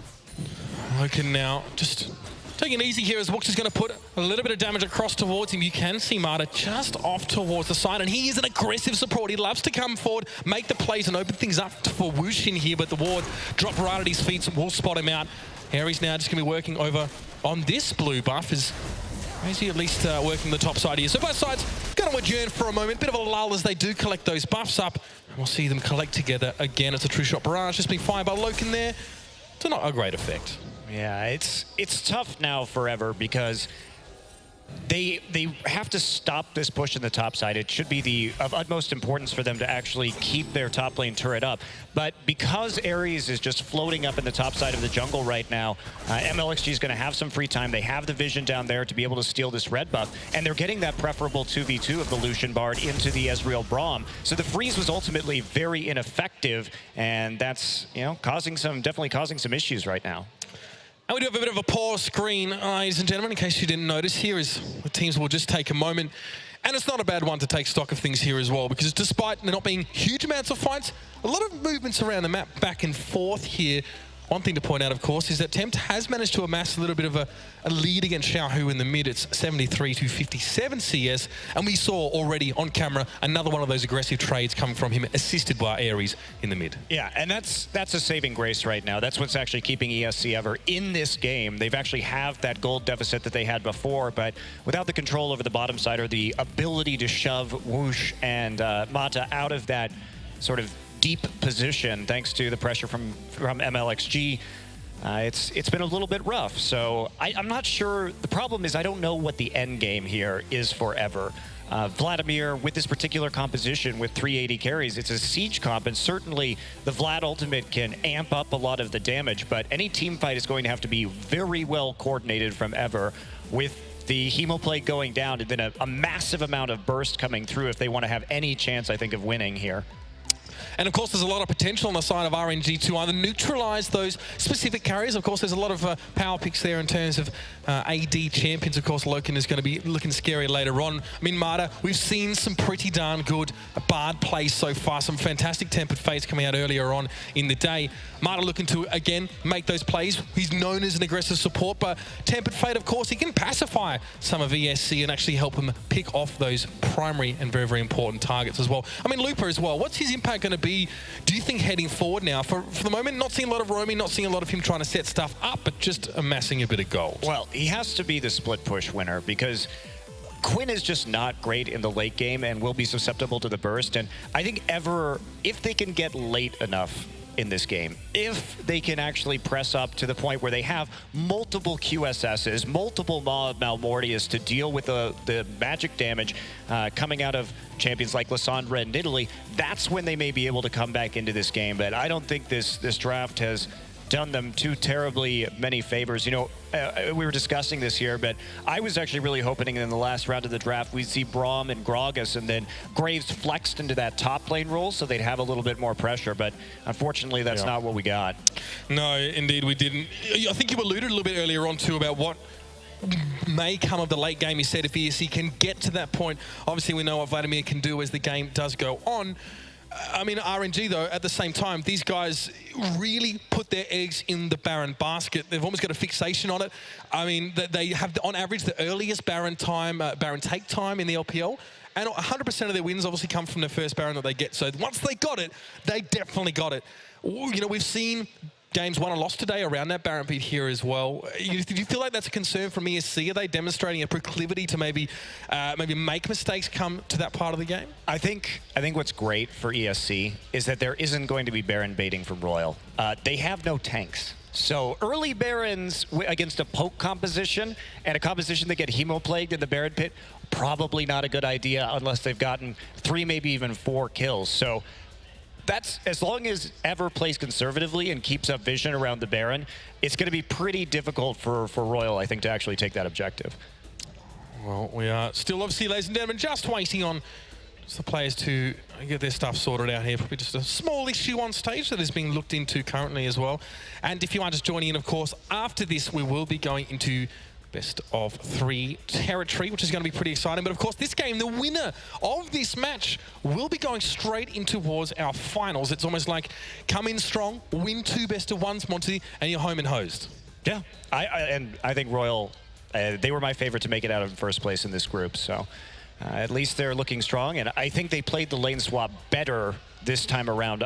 Loken now just taking it easy here as Woox is going to put a little bit of damage across towards him. You can see Mata just off towards the side, and he is an aggressive support. He loves to come forward, make the plays, and open things up for Woosh in here, but the ward drop right at his feet, will spot him out. Harry's now just going to be working over on this blue buff. Is he at least working the top side here? So both sides going to adjourn for a moment. Bit of a lull as they do collect those buffs up, and we'll see them collect together again. It's a true shot barrage just being fired by Loken there. It's not a great effect. Yeah, it's tough now for Ever because they have to stop this push in the top side. It should be of utmost importance for them to actually keep their top lane turret up. But because Ares is just floating up in the top side of the jungle right now, MLXG is going to have some free time. They have the vision down there to be able to steal this red buff, and they're getting that preferable 2v2 of the Lucian Bard into the Ezreal Braum. So the freeze was ultimately very ineffective, and that's definitely causing some issues right now. And we do have a bit of a pause screen, ladies and gentlemen, in case you didn't notice. Here is the teams will just take a moment. And it's not a bad one to take stock of things here as well, because despite there not being huge amounts of fights, a lot of movements around the map back and forth here. One thing to point out, of course, is that Tempt has managed to amass a little bit of a lead against Xiaohu in the mid. It's 73 to 57 CS, and we saw already on camera another one of those aggressive trades come from him, assisted by Ares in the mid. Yeah, and that's a saving grace right now. That's what's actually keeping ESC Ever in this game. They've actually have that gold deficit that they had before, but without the control over the bottom side or the ability to shove Woosh and Mata out of that sort of deep position, thanks to the pressure from MLXG, it's been a little bit rough. So I'm not sure. The problem is I don't know what the end game here is for Ever. Vladimir, with this particular composition with 380 carries, it's a siege comp, and certainly the Vlad ultimate can amp up a lot of the damage, but any team fight is going to have to be very well coordinated from Ever, with the Hemoplague going down and then a massive amount of burst coming through if they want to have any chance, I think, of winning here. And of course, there's a lot of potential on the side of RNG to either neutralize those specific carriers. Of course, there's a lot of power picks there in terms of AD champions. Of course, Loken is going to be looking scary later on. I mean, Marta, we've seen some pretty darn good Bard plays so far. Some fantastic Tempered Fates coming out earlier on in the day. Marta looking to, again, make those plays. He's known as an aggressive support, but Tempered Fate, of course, he can pacify some of ESC and actually help him pick off those primary and very, very important targets as well. I mean, Looper as well, what's his impact going to be, do you think, heading forward now? For the moment, not seeing a lot of roaming, not seeing a lot of him trying to set stuff up, but just amassing a bit of gold. Well, he has to be the split push winner because Quinn is just not great in the late game and will be susceptible to the burst. And I think Ever, if they can get late enough in this game, if they can actually press up to the point where they have multiple QSSs, multiple Malmortius to deal with the magic damage coming out of champions like Lissandra and Italy, that's when they may be able to come back into this game. But I don't think this draft has done them too terribly many favors. You know, we were discussing this here, but I was actually really hoping in the last round of the draft we'd see Braum and Gragas, and then Graves flexed into that top lane role so they'd have a little bit more pressure, but unfortunately that's not what we got. No, indeed we didn't. I think you alluded a little bit earlier on too about what may come of the late game. You said if ESC can get to that point, obviously we know what Vladimir can do as the game does go on. I mean, RNG, though, at the same time, these guys really put their eggs in the Baron basket. They've almost got a fixation on it. I mean, they have, on average, the earliest Baron take time in the LPL. And 100% of their wins obviously come from the first Baron that they get. So once they got it, they definitely got it. You know, we've seen games won and lost today around that Baron beat here as well. Do you feel like that's a concern from ESC? Are they demonstrating a proclivity to maybe make mistakes come to that part of the game? I think what's great for ESC is that there isn't going to be Baron baiting from Royal. They have no tanks. So early Barons against a poke composition and a composition that get hemo-plagued in the Baron pit, probably not a good idea unless they've gotten 3, maybe even 4 kills. So that's, as long as Ever plays conservatively and keeps up vision around the Baron, it's going to be pretty difficult for Royal, I think, to actually take that objective. Well, we are still, obviously, ladies and gentlemen, just waiting on the players to get their stuff sorted out here. Probably just a small issue on stage that is being looked into currently as well. And if you are just joining in, of course, after this, we will be going into best of 3 territory, which is going to be pretty exciting. But of course, this game, the winner of this match will be going straight in towards our finals. It's almost like come in strong, win 2 best of 1s, Monty, and you're home and hosed. Yeah, I think Royal, they were my favorite to make it out of first place in this group. So at least they're looking strong, and I think they played the lane swap better this time around.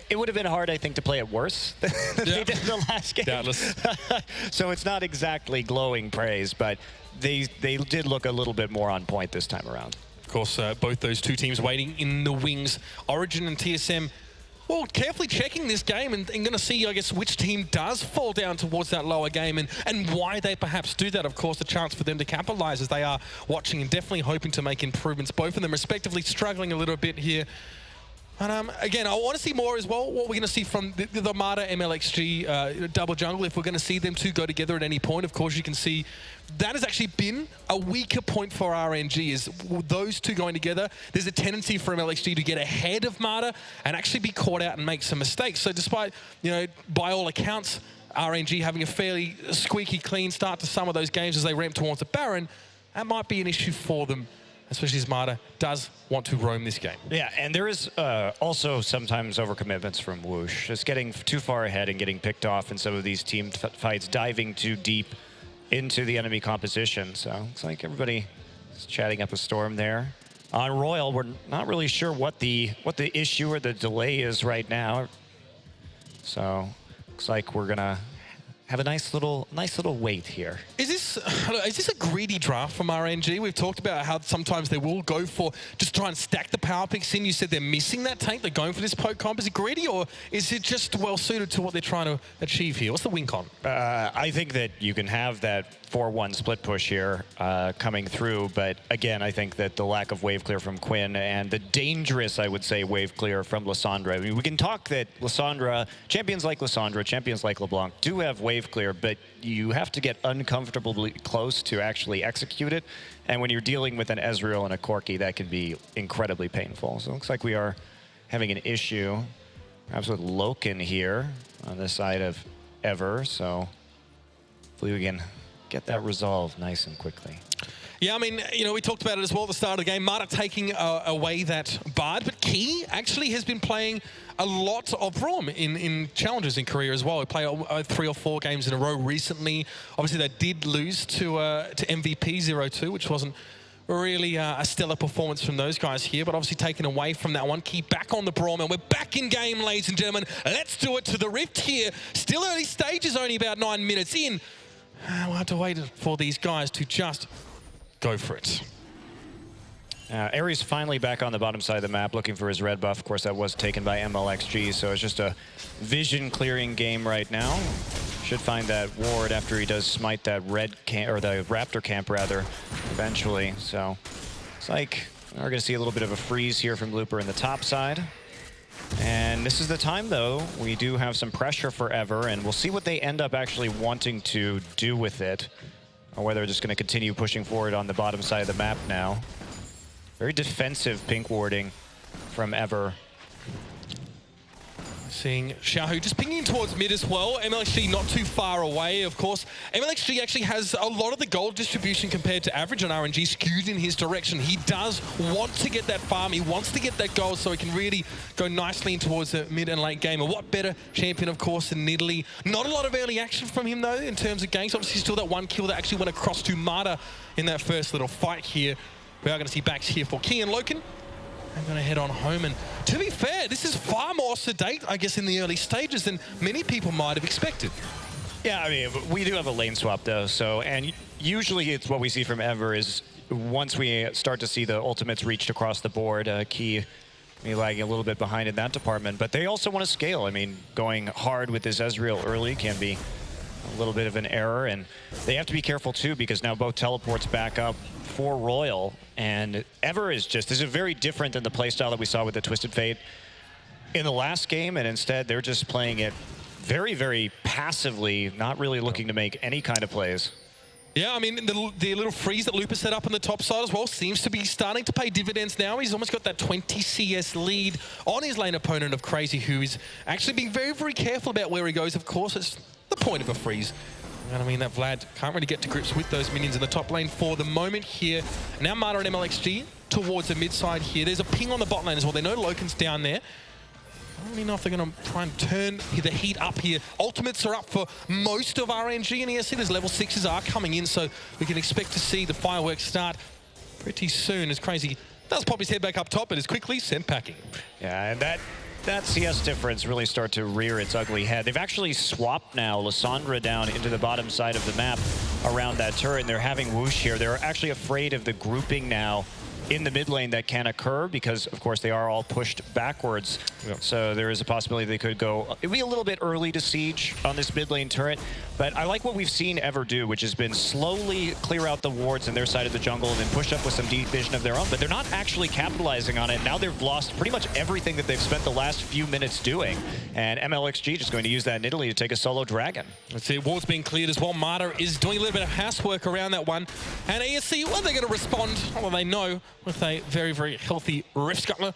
It would have been hard, I think, to play it worse than they did in the last game. Doubtless. So it's not exactly glowing praise, but they did look a little bit more on point this time around. Of course, both those 2 teams waiting in the wings. Origin and TSM, well, carefully checking this game and going to see, I guess, which team does fall down towards that lower game and why they perhaps do that. Of course, a chance for them to capitalize as they are watching and definitely hoping to make improvements. Both of them respectively struggling a little bit here. And again, I want to see more as well, what we're going to see from the Marta MLXG double jungle, if we're going to see them 2 go together at any point. Of course, you can see that has actually been a weaker point for RNG, is those 2 going together. There's a tendency for MLXG to get ahead of Marta and actually be caught out and make some mistakes. So despite, you know, by all accounts, RNG having a fairly squeaky clean start to some of those games as they ramp towards the Baron, that might be an issue for them, especially as Marta does want to roam this game. Yeah, and there is also sometimes overcommitments from Whoosh. Just getting too far ahead and getting picked off in some of these team fights, diving too deep into the enemy composition. So looks like everybody is chatting up a storm there. On Royal, we're not really sure what the issue or the delay is right now. So looks like we're gonna have a nice little wait here. Is this a greedy draft from RNG? We've talked about how sometimes they will go for just try and stack the power picks in. You said they're missing that tank. They're going for this poke comp. Is it greedy, or is it just well suited to what they're trying to achieve here? What's the win con? I think that you can have that 4-1 split push here coming through, but again, I think that the lack of wave clear from Quinn and the dangerous, I would say, wave clear from Lissandra. I mean, we can talk that Lissandra, champions like Lissandra, champions like LeBlanc do have wave clear, but you have to get uncomfortably close to actually execute it. And when you're dealing with an Ezreal and a Corki, that can be incredibly painful. So it looks like we are having an issue, perhaps with Loken here on the side of Ever. So hopefully we can get that resolved nice and quickly. Yeah, I mean, you know, we talked about it as well at the start of the game. Marta taking away that Bard, but Key actually has been playing a lot of ROM in challenges in Korea as well. We played 3 or 4 games in a row recently. Obviously, they did lose to MVP 0-2, which wasn't really a stellar performance from those guys here, but obviously taken away from that one. Key back on the Braum, and we're back in game, ladies and gentlemen. Let's do it to the Rift here. Still early stages, only about 9 minutes in. We'll have to wait for these guys to just go for it. Aries finally back on the bottom side of the map looking for his red buff. Of course, that was taken by MLXG, so it's just a vision clearing game right now. Should find that ward after he does smite that red camp, or the Raptor camp rather, eventually. So it's like we're going to see a little bit of a freeze here from Looper in the top side. And this is the time, though, we do have some pressure for Ever, and we'll see what they end up actually wanting to do with it, or whether they're just going to continue pushing forward on the bottom side of the map now. Very defensive pink warding from Ever. Seeing Xiaohu just pinging towards mid as well. MLXG not too far away, of course. MLXG actually has a lot of the gold distribution compared to average on RNG skewed in his direction. He does want to get that farm. He wants to get that gold so he can really go nicely in towards the mid and late game. And what better champion, of course, than Nidalee. Not a lot of early action from him, though, in terms of ganks. Obviously, still that one kill that actually went across to Marta in that first little fight here. We are going to see backs here for Key and Loken. I'm going to head on home, and to be fair, this is far more sedate, I guess, in the early stages than many people might have expected. Yeah, I mean, we do have a lane swap, though, so, and usually it's what we see from Ever is once we start to see the ultimates reached across the board, Key may lagging a little bit behind in that department, but they also want to scale. I mean, going hard with this Ezreal early can be a little bit of an error, and they have to be careful, too, because now both teleports back up for Royal, and Ever is just, this is very different than the playstyle that we saw with the Twisted Fate in the last game, and instead they're just playing it very, very passively, not really looking to make any kind of plays. Yeah, I mean, the little freeze that Looper set up on the top side as well seems to be starting to pay dividends now. He's almost got that 20 CS lead on his lane opponent of Crazy, who is actually being very, very careful about where he goes. Of course, it's the point of a freeze. And I mean, that Vlad can't really get to grips with those minions in the top lane for the moment here. Now Marta and MLXG towards the mid side here. There's a ping on the bot lane as well. They know Loken's down there. I don't really know if they're going to try and turn the heat up here. Ultimates are up for most of RNG and ESC. There's level 6s are coming in, so we can expect to see the fireworks start pretty soon as Crazy does pop his head back up top, but is quickly sent packing. Yeah, and that CS difference really start to rear its ugly head. They've actually swapped now Lissandra down into the bottom side of the map around that turret, and they're having Whoosh here. They're actually afraid of the grouping now in the mid lane that can occur because, of course, they are all pushed backwards. Yep. So there is a possibility they could go, it'd be a little bit early to siege on this mid lane turret, but I like what we've seen Ever do, which has been slowly clear out the wards on their side of the jungle and then push up with some deep vision of their own, but they're not actually capitalizing on it. Now they've lost pretty much everything that they've spent the last few minutes doing, and MLXG just going to use that in Italy to take a solo dragon. Let's see, wards being cleared as well. Marta is doing a little bit of housework around that one, and ESC, well, they're going to respond, well, they know, with a very, very healthy Rift Scuttler.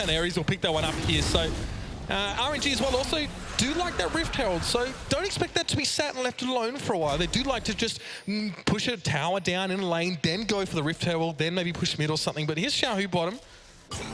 And Aries will pick that one up here. So RNG as well also do like that Rift Herald. So don't expect that to be sat and left alone for a while. They do like to just push a tower down in a lane, then go for the Rift Herald, then maybe push mid or something. But here's Xiaohu bottom.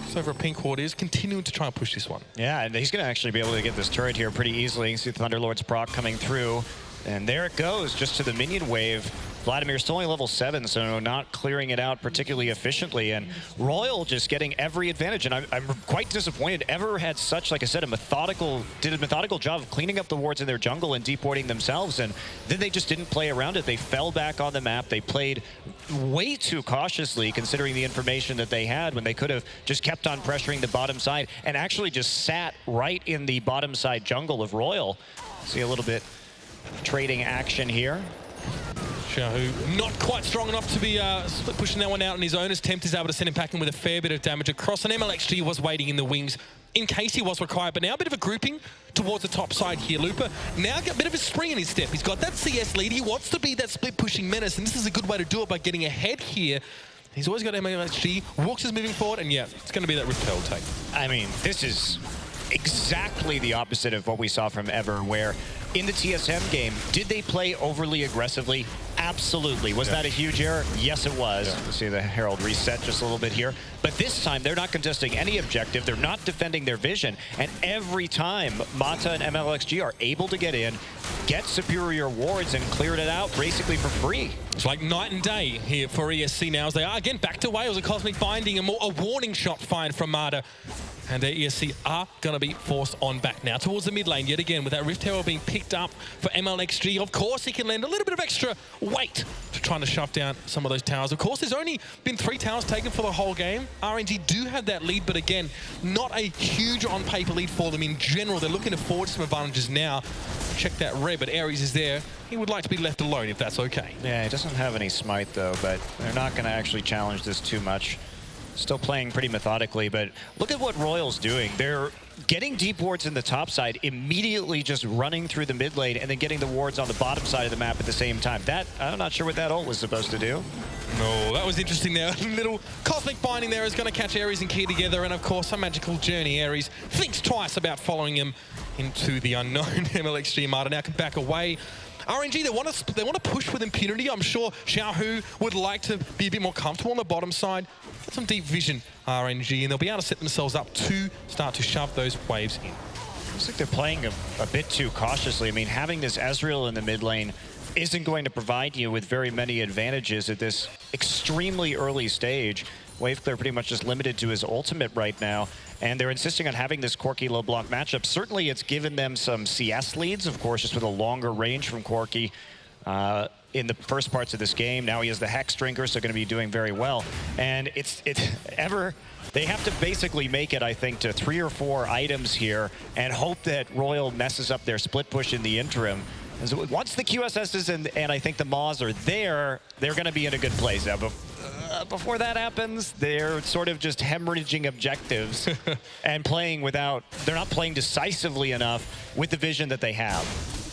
So for a pink ward is continuing to try and push this one. Yeah, and he's going to actually be able to get this turret here pretty easily. You see the Thunderlord's proc coming through. And there it goes, just to the minion wave. Vladimir's still only level 7, so not clearing it out particularly efficiently. And Royal just getting every advantage. And I'm quite disappointed. Ever had such, like I said, did a methodical job of cleaning up the wards in their jungle and deep warding themselves. And then they just didn't play around it. They fell back on the map. They played way too cautiously considering the information that they had when they could have just kept on pressuring the bottom side and actually just sat right in the bottom side jungle of Royal. See a little bit trading action here. Xiaohu not quite strong enough to be pushing that one out on his own, as Tempt is able to send him packing with a fair bit of damage across, and MLXG was waiting in the wings in case he was required, but now a bit of a grouping towards the top side here. Looper now got a bit of a spring in his step. He's got that CS lead. He wants to be that split pushing menace, and this is a good way to do it by getting ahead here He's always got MLXG. Rooks is moving forward, and yeah, it's going to be that Riptail take. I mean, this is exactly the opposite of what we saw from Ever, where in the TSM game, did they play overly aggressively? Absolutely. Was that a huge error? Yes, it was. Let's see the Herald reset just a little bit here. But this time, they're not contesting any objective. They're not defending their vision. And every time, Mata and MLXG are able to get in, get superior wards, and clear it out basically for free. It's like night and day here for ESC now as they are again back to Wales. A Cosmic Binding, a warning shot fired from Mata. And ESC are going to be forced on back now towards the mid lane yet again with that Rift Tower being picked up for MLXG. Of course, he can lend a little bit of extra weight to trying to shove down some of those towers. Of course, there's only been 3 towers taken for the whole game. RNG do have that lead, but again, not a huge on-paper lead for them in general. They're looking to forge some advantages now. Check that red, but Ares is there. He would like to be left alone if that's okay. Yeah, he doesn't have any smite though, but they're not going to actually challenge this too much. Still playing pretty methodically, but look at what Royal's doing. They're getting deep wards in the top side, immediately just running through the mid lane, and then getting the wards on the bottom side of the map at the same time. That, I'm not sure what that ult was supposed to do. No, that was interesting there. Little Cosmic Binding there is going to catch Ares and Key together, and of course, a magical journey. Ares thinks twice about following him into the unknown. MLXG Mata now can back away. RNG, they want to push with impunity. I'm sure Xiaohu would like to be a bit more comfortable on the bottom side. Get some deep vision, RNG, and they'll be able to set themselves up to start to shove those waves in. Looks like they're playing a bit too cautiously. I mean, having this Ezreal in the mid lane isn't going to provide you with very many advantages at this extremely early stage. Waveclear pretty much just limited to his ultimate right now, and they're insisting on having this Corki low block matchup. Certainly it's given them some CS leads, of course, just with a longer range from Corki in the first parts of this game. Now he has the Hex Drinker, so going to be doing very well. And it's Ever, they have to basically make it, I think, to 3 or 4 items here and hope that Royal messes up their split push in the interim. Once the QSSs and I think the Maws are there, they're going to be in a good place. Now, before that happens, they're sort of just hemorrhaging objectives and playing without, they're not playing decisively enough with the vision that they have.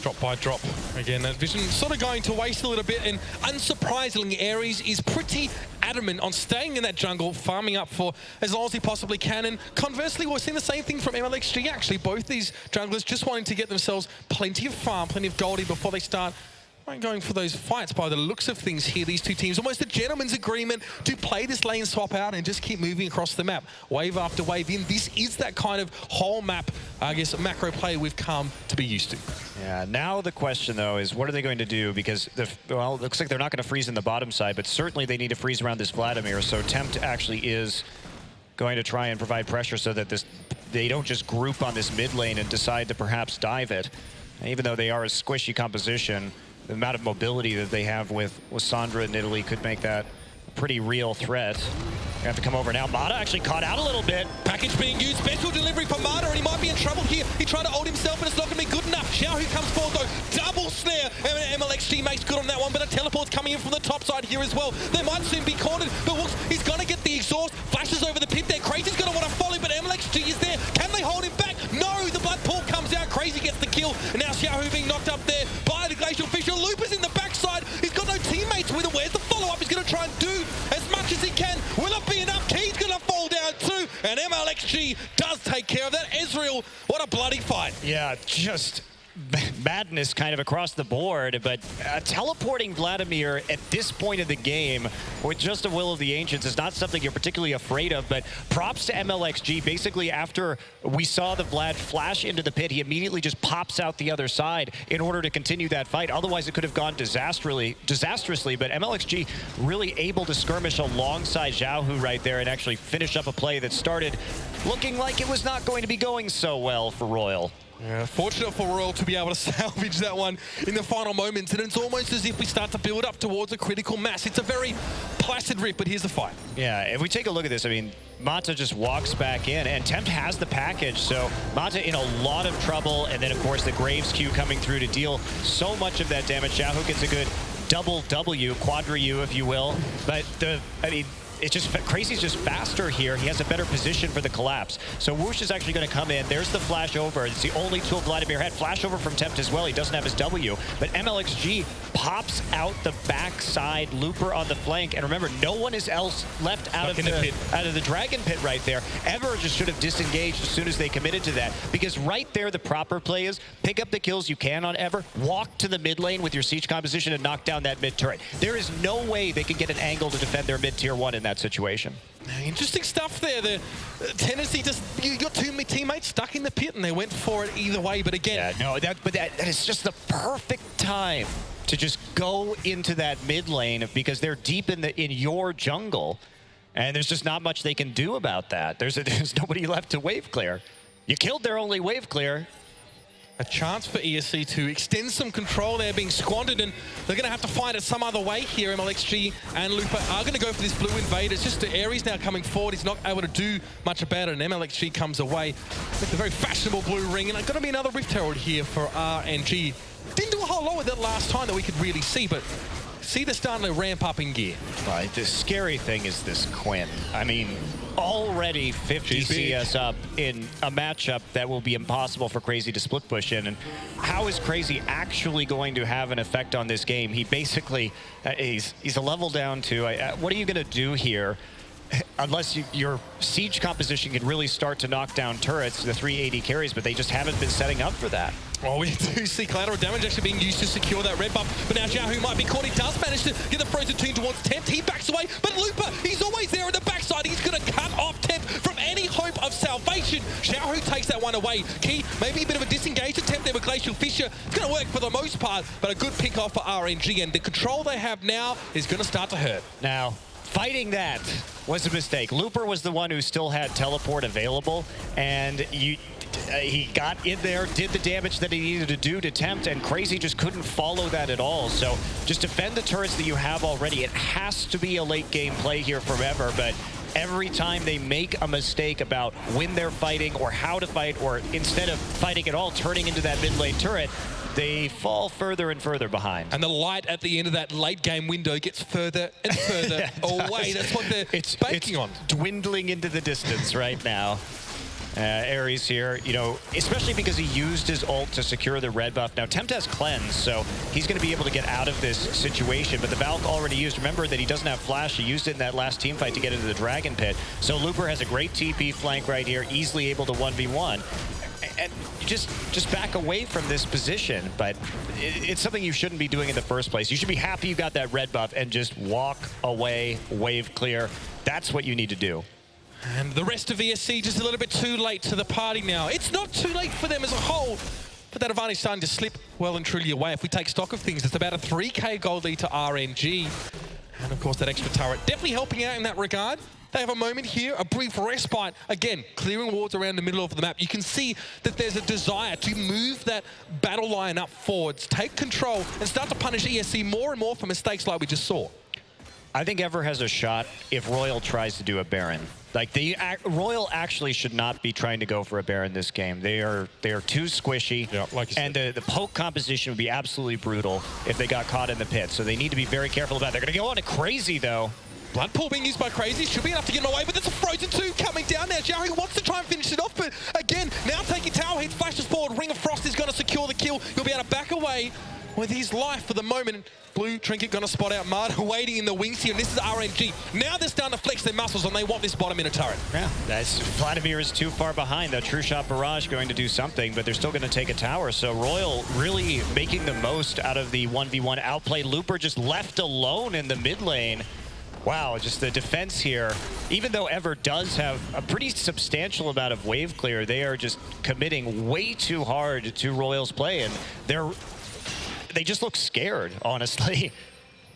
Drop by drop. Again, that vision sort of going to waste a little bit, and unsurprisingly, Ares is pretty adamant on staying in that jungle, farming up for as long as he possibly can. And conversely, we're seeing the same thing from MLXG, actually. Both these junglers just wanting to get themselves plenty of farm, plenty of goldie before they start going for those fights. By the looks of things here, these two teams, almost a gentleman's agreement to play this lane swap out and just keep moving across the map, wave after wave in. This is that kind of whole map, I guess, macro play we've come to be used to. Yeah, now the question, though, is what are they going to do? Because, well, it looks like they're not going to freeze in the bottom side, but certainly they need to freeze around this Vladimir. So Tempt actually is going to try and provide pressure so that they don't just group on this mid lane and decide to perhaps dive it. Even though they are a squishy composition, the amount of mobility that they have with Sandra in Italy could make that a pretty real threat. They have to come over now. Mata actually caught out a little bit. Package being used, special delivery for Mata, and he might be in trouble here. He tried to hold himself, but it's not going to be good enough. Xiaohu comes forward though, double snare. MLXG makes good on that one, but a teleport's coming in from the top side here as well. They might soon be cornered, but Wooks, he's going to get the exhaust, flashes over the pit there. Crazy's going to want to follow, but MLXG is there. Can they hold him back? No, the blood pool comes out. Crazy gets the kill, and now Xiaohu being knocked up there by the Glacial Fisher. Looper's in the backside. He's got no teammates with him. Where's the follow-up? He's going to try and do as much as he can. Will it be enough? Key's going to fall down too, and MLXG does take care of that. Ezreal, what a bloody fight. Yeah, just madness kind of across the board, but teleporting Vladimir at this point of the game with just a will of the ancients is not something you're particularly afraid of, but props to MLXG. Basically, after we saw the Vlad flash into the pit, he immediately just pops out the other side in order to continue that fight. Otherwise, it could have gone disastrously, but MLXG really able to skirmish alongside Xiaohu right there and actually finish up a play that started looking like it was not going to be going so well for Royal. Yeah, fortunate for Royal to be able to salvage that one in the final moments, and it's almost as if we start to build up towards a critical mass. It's a very placid rip, but here's the fight. Yeah, if we take a look at this, I mean, Mata just walks back in, and Tempt has the package, so Mata in a lot of trouble, and then, of course, the Graves Q coming through to deal so much of that damage. Xiaohu gets a good double W, quadra U, if you will, but it's just Crazy's just faster here. He has a better position for the collapse. So Whoosh is actually going to come in. There's the flash over. It's the only tool Vladimir had. Flash over from Tempt as well. He doesn't have his W. But MLXG pops out the backside. Looper on the flank. And remember, no one is else left out of the Dragon Pit right there. Ever just should have disengaged as soon as they committed to that. Because right there, the proper play is pick up the kills you can on Ever, walk to the mid lane with your siege composition and knock down that mid turret. There is no way they can get an angle to defend their mid tier 1 in that situation. Interesting stuff there. The tendency just, you got two teammates stuck in the pit and they went for it either way. But again, that is just the perfect time to just go into that mid lane because they're deep in your jungle, and there's just not much they can do about that. There's nobody left to wave clear. You killed their only wave clear. A chance for ESC to extend some control there being squandered, and they're going to have to find it some other way here. MLXG and Looper are going to go for this blue invade. It's just Aries now coming forward. He's not able to do much about it, and MLXG comes away with the very fashionable blue ring. And it's going to be another Rift Herald here for RNG. Didn't do a whole lot with it last time that we could really see, but see they're starting to ramp up in gear. Right, the scary thing is this Quinn. I mean, already 50 CS up in a matchup that will be impossible for Crazy to split push in. And how is Crazy actually going to have an effect on this game? He basically, he's a level down to, what are you going to do here? Unless your siege composition can really start to knock down turrets, the 380 carries, but they just haven't been setting up for that. Well, we do see collateral damage actually being used to secure that red buff, but now Xiaohu might be caught. He does manage to get the frozen tune towards Tempt. He backs away, but Looper, he's always there on the backside. He's going to cut off Tempt from any hope of salvation. Xiaohu takes that one away. Key, maybe a bit of a disengaged attempt there with Glacial Fissure. It's going to work for the most part, but a good pick off for RNG, and the control they have now is going to start to hurt. Now, fighting that was a mistake. Looper was the one who still had teleport available, and he got in there, did the damage that he needed to do to Tempt, and Crazy just couldn't follow that at all. So just defend the turrets that you have already. It has to be a late game play here from Ever, but every time they make a mistake about when they're fighting or how to fight, or instead of fighting at all, turning into that mid lane turret, they fall further and further behind. And the light at the end of that late game window gets further and further away. That's what they're banking on. Dwindling into the distance right now. Aries here, you know, especially because he used his ult to secure the red buff. Now, Tempt has cleanse, so he's going to be able to get out of this situation, but the Valk already used. Remember that he doesn't have flash. He used it in that last team fight to get into the Dragon Pit. So Looper has a great TP flank right here, easily able to 1v1. And just back away from this position, but it's something you shouldn't be doing in the first place. You should be happy you got that red buff and just walk away, wave clear. That's what you need to do. And the rest of ESC just a little bit too late to the party now. It's not too late for them as a whole, but that advantage starting to slip well and truly away. If we take stock of things, it's about a 3k gold lead to RNG. And of course that extra turret definitely helping out in that regard. They have a moment here, a brief respite. Again, clearing wards around the middle of the map. You can see that there's a desire to move that battle line up forwards, take control, and start to punish ESC more and more for mistakes like we just saw. I think Ever has a shot if Royal tries to do a Baron. Like, Royal actually should not be trying to go for a Baron this game. They are too squishy, and the poke composition would be absolutely brutal if they got caught in the pit. So they need to be very careful about it. They're going to go on to Crazy, though. Blood pool being used by Crazy should be enough to get him away, but there's a Frozen 2 coming down now. Jerry wants to try and finish it off, but again, now taking tower hit, flashes forward. Ring of Frost is going to secure the kill. He'll be able to back away with his life for the moment. Blue Trinket going to spot out Marta waiting in the wings here, and this is RNG. Now they're starting to flex their muscles, and they want this bottom in a turret. Yeah, Vladimir is too far behind. The True Shot Barrage going to do something, but they're still going to take a tower. So Royal really making the most out of the 1v1 outplay. Looper just left alone in the mid lane. Wow, just the defense here. Even though Ever does have a pretty substantial amount of wave clear, they are just committing way too hard to Royal's play, and they just look scared, honestly.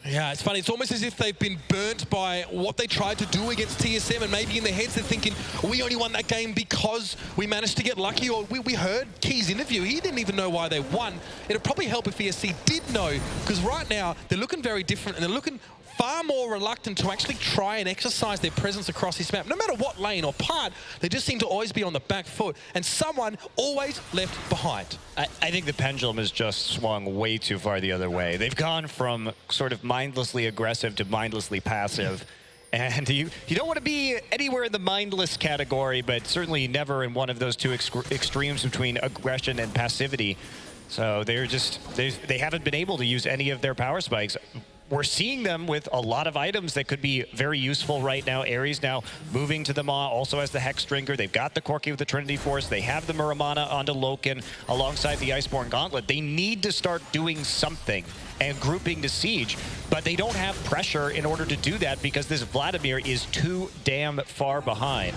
Yeah, it's funny. It's almost as if they've been burnt by what they tried to do against TSM, and maybe in their heads they're thinking, we only won that game because we managed to get lucky, or we heard Key's interview. He didn't even know why they won. It'd probably help if ESC did know, because right now they're looking very different, and they're looking far more reluctant to actually try and exercise their presence across this map. No matter what lane or part, they just seem to always be on the back foot, and someone always left behind. I think the pendulum has just swung way too far the other way. They've gone from sort of mindlessly aggressive to mindlessly passive, And you don't want to be anywhere in the mindless category, but certainly never in one of those two extremes between aggression and passivity. So they haven't been able to use any of their power spikes. We're seeing them with a lot of items that could be very useful right now. Ares now moving to the Maw, also has the Hex Drinker. They've got the Corki with the Trinity Force. They have the Muramana onto Loken alongside the Iceborne Gauntlet. They need to start doing something and grouping to Siege, but they don't have pressure in order to do that because this Vladimir is too damn far behind.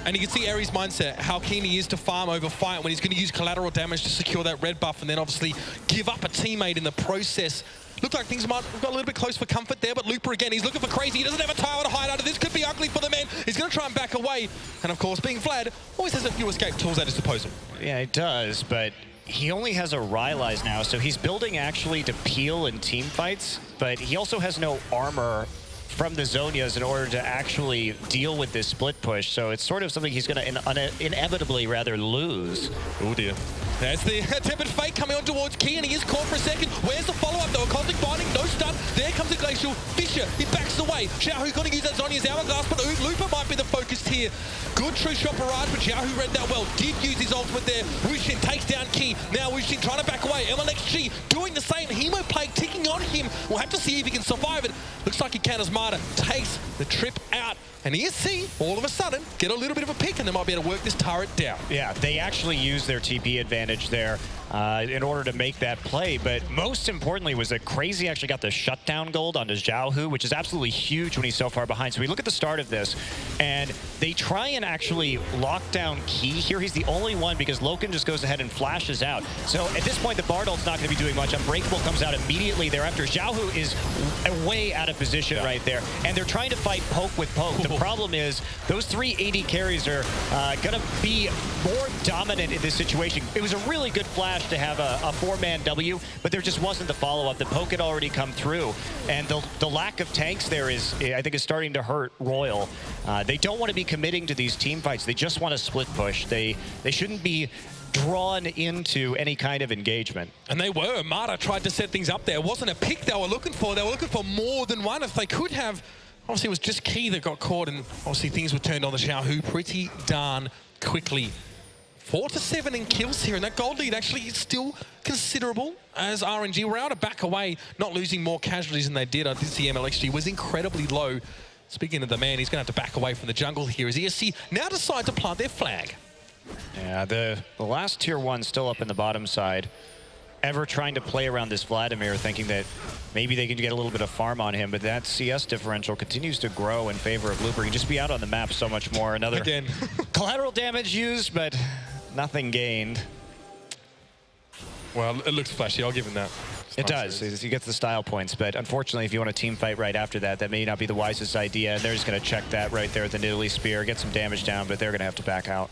And you can see Ares' mindset, how keen he is to farm over fight when he's going to use collateral damage to secure that red buff and then obviously give up a teammate in the process. Looked like things might have got a little bit close for comfort there, but Looper again, he's looking for crazy. He doesn't have a tower to hide under. This could be ugly for the men. He's going to try and back away. And of course, being Vlad always has a few escape tools at his disposal. Yeah, it does, but he only has a Rylai's now, so he's building actually to peel in team fights, but he also has no armor from the Zhonyas in order to actually deal with this split push. So it's sort of something he's going to inevitably rather lose. Oh dear. There's the Tepid Fate coming on towards Key, and he is caught for a second. Where's the follow-up though? A Cosmic Binding, no stun. There comes the Glacial. Fisher, he backs away. Xiaohu going to use that Zhonya's Hourglass, but Looper might be the focus here. Good true shot barrage, but Xiaohu read that well. Did use his ultimate there. Wushin takes down Key. Now Wushin trying to back away. MLXG doing the same. Hemo Plague ticking on him. We'll have to see if he can survive it. Looks like he can as Marta takes the trip out. And ESC, all of a sudden, get a little bit of a pick, and they might be able to work this turret down. Yeah, they actually used their TP advantage there in order to make that play. But most importantly was that Crazy actually got the shutdown gold onto Xiaohu, which is absolutely huge when he's so far behind. So we look at the start of this, and they try and actually lock down Key here. He's the only one because Loken just goes ahead and flashes out. So at this point, the Bard ult's not going to be doing much. Unbreakable comes out immediately thereafter. Xiaohu is way out of position right there, and they're trying to fight poke with poke. The problem is those 3 AD carries are going to be more dominant in this situation. It was a really good flash to have a 4-man W, but there just wasn't the follow-up. The poke had already come through, and the lack of tanks there is, I think, is starting to hurt Royal. They don't want to be committing to these team fights. They just want to split push. They shouldn't be drawn into any kind of engagement. And they were. Marta tried to set things up there. It wasn't a pick they were looking for. They were looking for more than one. If they could have, obviously it was just Key that got caught, and obviously things were turned on the Xiaohu pretty darn quickly. 4 to 7 in kills here, and that gold lead actually is still considerable as RNG were able to back away, not losing more casualties than they did. I did see MLXG was incredibly low. Speaking of the man, he's going to have to back away from the jungle here as ESC now decide to plant their flag. Yeah, the last tier 1 still up in the bottom side. Ever trying to play around this Vladimir, thinking that maybe they can get a little bit of farm on him, but that CS differential continues to grow in favor of Looper. He can just be out on the map so much more. Another again collateral damage used, but nothing gained. Well, it looks flashy. I'll give him that. It does. He gets the style points, but unfortunately, if you want a team fight right after that, that may not be the wisest idea. And they're just going to check that right there with the Nidalee Spear, get some damage down, but they're going to have to back out.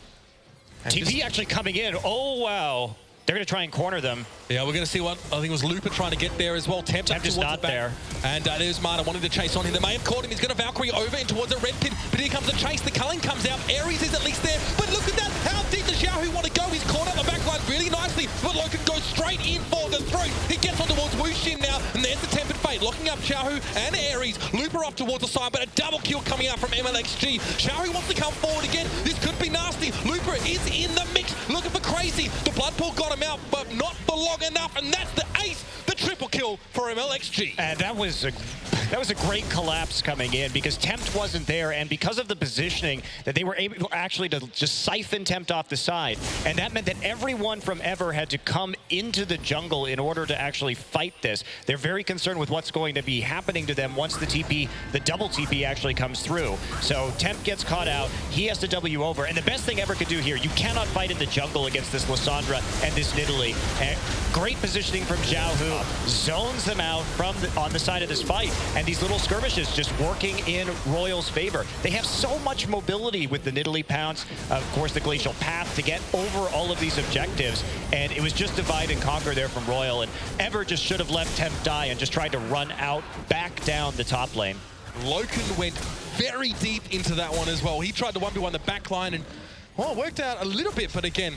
And TP actually coming in. Oh, wow. They're going to try and corner them. Yeah, we're going to see what, I think it was Looper trying to get there as well. Tempt is not there. And there's Marta wanting to chase on him. They may have caught him. He's going to Valkyrie over and towards a red pit. But here comes the chase. The culling comes out. Ares is at least there. But look at that. How deep does Xiaohu want to go? He's caught up the backline really nicely. But Loken goes straight in for the throat. He gets on towards Wushin now. And there's the Tempered Fate. Locking up Xiaohu and Ares. Looper off towards the side. But a double kill coming out from MLXG. Xiaohu wants to come forward again. This could be nasty. Looper is in the mix. Looking for Crazy. The blood pool got him out, but not for long enough, and that's the ace, the triple kill for MLXG. And that was a great collapse coming in because Tempt wasn't there, and because of the positioning that they were able actually to just siphon Tempt off the side, and that meant that everyone from Ever had to come into the jungle in order to actually fight this. They're very concerned with what's going to be happening to them once the TP, the double TP actually comes through. So Tempt gets caught out, he has to W over, and the best thing Ever could do here, you cannot fight in the jungle against this Lissandra and this Nidalee. And great positioning from Xiaohu, zones them out from on the side of this fight, and these little skirmishes just working in Royal's favor. They have so much mobility with the Nidalee Pounce, of course the Glacial Path to get over all of these objectives, and it was just divide and conquer there from Royal, and Ever just should have let Tempt die and just tried to run out back down the top lane. Loken went very deep into that one as well. He tried to 1v1 the back line, and well, it worked out a little bit, but again,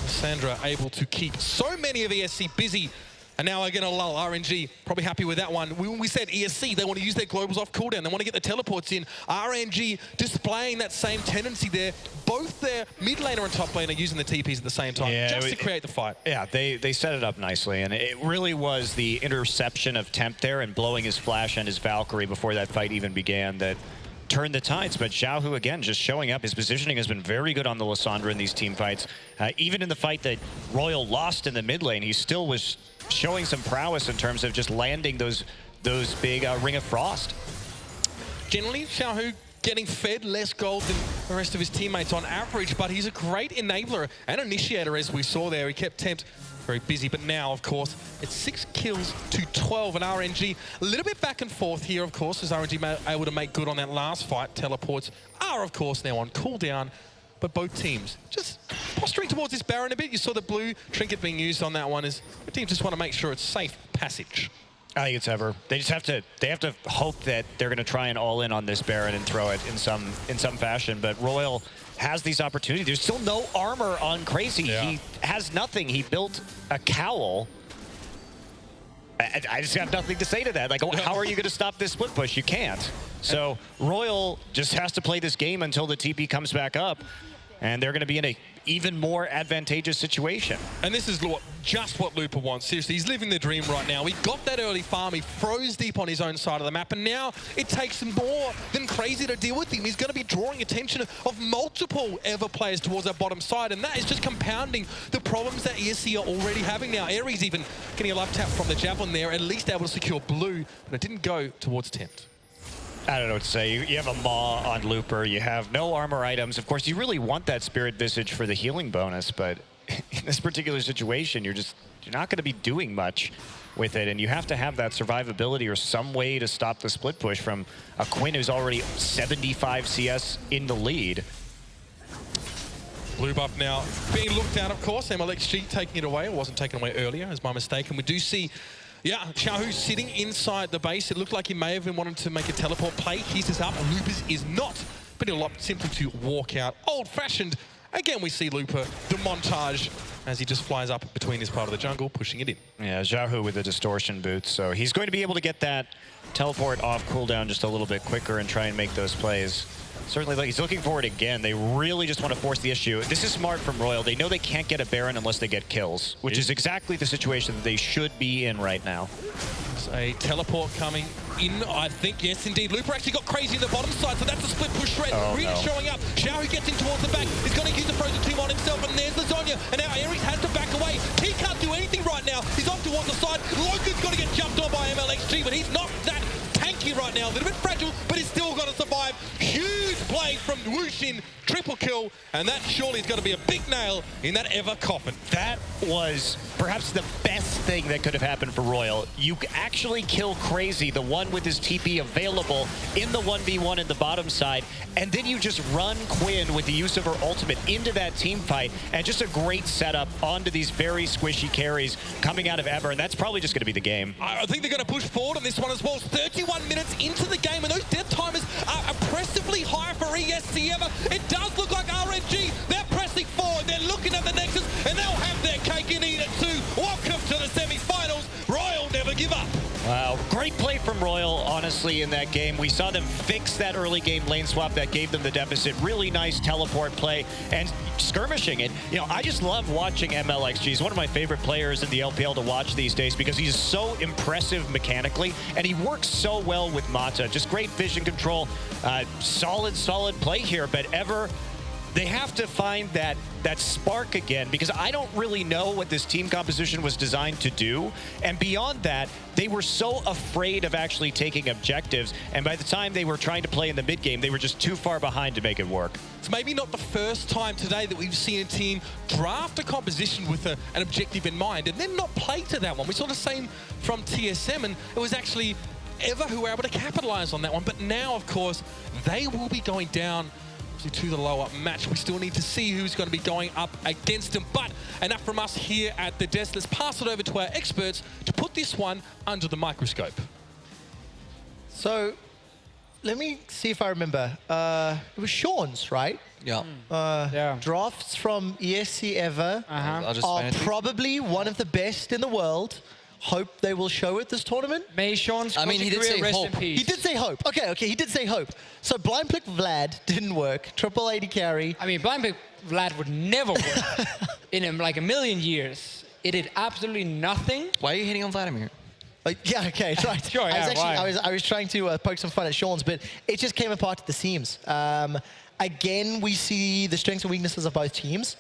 Sandra able to keep so many of ESC busy And now again, a lull. RNG probably happy with that one. When we said ESC, they want to use their globals off cooldown. They want to get the teleports in. RNG displaying that same tendency there. Both their mid laner and top laner using the TPs at the same time, just to create the fight. Yeah, they set it up nicely, and it really was the interception of Temp there and blowing his flash and his Valkyrie before that fight even began that turned the tides. But Xiaohu, again, just showing up. His positioning has been very good on the Lissandra in these team fights. Even in the fight that Royal lost in the mid lane, he still was showing some prowess in terms of just landing those big Ring of Frost. Generally, Xiaohu getting fed less gold than the rest of his teammates on average, but he's a great enabler and initiator, as we saw there. He kept Tempt very busy, but now, of course, it's 6 kills to 12, and RNG a little bit back and forth here, of course, as RNG able to make good on that last fight. Teleports are, of course, now on cooldown, but both teams just posturing towards this Baron a bit. You saw the blue trinket being used on that one, as the teams just want to make sure it's safe passage. I think it's Ever. They just have to hope that they're going to try and all in on this Baron and throw it in some fashion. But Royal has these opportunities. There's still no armor on Crazy. Yeah. He has nothing. He built a cowl. I just have nothing to say to that. Like, how are you going to stop this split push? You can't. So Royal just has to play this game until the TP comes back up, and they're going to be in a even more advantageous situation. And this is just what Looper wants. Seriously, he's living the dream right now. He got that early farm. He froze deep on his own side of the map, and now it takes more than Crazy to deal with him. He's going to be drawing attention of multiple Ever players towards that bottom side, and that is just compounding the problems that ESC are already having now. Ares even getting a love tap from the Javelin there, at least able to secure blue, but it didn't go towards Tempt. I don't know what to say. You have a Maw on Looper. You have no armor items. Of course, you really want that Spirit Visage for the healing bonus, but in this particular situation, you're not going to be doing much with it, and you have to have that survivability or some way to stop the split push from a Quinn who's already 75 CS in the lead. Blue buff now being looked at, of course. MLXG taking it away. It wasn't taken away earlier, as my mistake. And we do see, yeah, Xiaohu sitting inside the base. It looked like he may have been wanting to make a teleport play. He's this up. Looper's is not, but he'll opt simply to walk out. Old-fashioned. Again, we see Looper, the montage, as he just flies up between this part of the jungle, pushing it in. Yeah, Xiaohu with the distortion boots. So he's going to be able to get that teleport off cooldown just a little bit quicker and try and make those plays. Certainly, he's looking forward again. They really just want to force the issue. This is smart from Royal. They know they can't get a Baron unless they get kills, which is exactly the situation that they should be in right now. There's a teleport coming in, I think. Yes, indeed. Looper actually got Crazy in the bottom side, so that's a split push threat. Really showing up. Xiaohu gets in towards the back. He's going to use the Frozen Tomb on himself, and there's Lasagna. And now Ares has to back away. He can't do anything right now. He's off towards the side. Logan's got to get jumped on by MLXG, but he's not that tanky right now. A little bit fragile, but he's still got to survive. Huge play from Wushin. Triple kill, and that surely is going to be a big nail in that Ever coffin. That was perhaps the best thing that could have happened for Royal. You actually kill Crazy, the one with his TP available in the 1v1 in the bottom side, and then you just run Quinn with the use of her ultimate into that team fight, and just a great setup onto these very squishy carries coming out of Ever, and that's probably just going to be the game. I think they're going to push forward on this one as well. 31 minutes into the game, and those death timers are oppressively high for ESC Ever. It does look like RNG. They're pressing forward. They're looking at the Nexus, and they'll have their cake and eat it too. Welcome to the semi-finals. Royal never give up. Wow, great play from Royal, honestly, in that game. We saw them fix that early game lane swap that gave them the deficit. Really nice teleport play and skirmishing it. You know, I just love watching MLXG. He's one of my favorite players in the LPL to watch these days because he's so impressive mechanically, and he works so well with Mata. Just great vision control. Solid play here, but Ever, they have to find that spark again, because I don't really know what this team composition was designed to do. And beyond that, they were so afraid of actually taking objectives. And by the time they were trying to play in the mid game, they were just too far behind to make it work. It's maybe not the first time today that we've seen a team draft a composition with an objective in mind and then not play to that one. We saw the same from TSM, and it was actually Ever who were able to capitalize on that one. But now, of course, they will be going down to the lower match. We still need to see who's going to be going up against them. But enough from us here at the desk. Let's pass it over to our experts to put this one under the microscope. So, let me see if I remember. It was Sean's, right? Yeah. Drafts from ESC Ever I'll just are find it. probably one of the best in the world. hope they will show at this tournament? May Sean's I mean, he did say rest hope. in peace. He did say hope. Okay, he did say hope. So blind pick Vlad didn't work. Triple AD carry. I mean, blind pick Vlad would never work in like a million years. It did absolutely nothing. Why are you hitting on Vladimir? Yeah, okay, right. Sure, yeah, I was trying to poke some fun at Sean's, but it just came apart at the seams. Again, we see the strengths and weaknesses of both teams.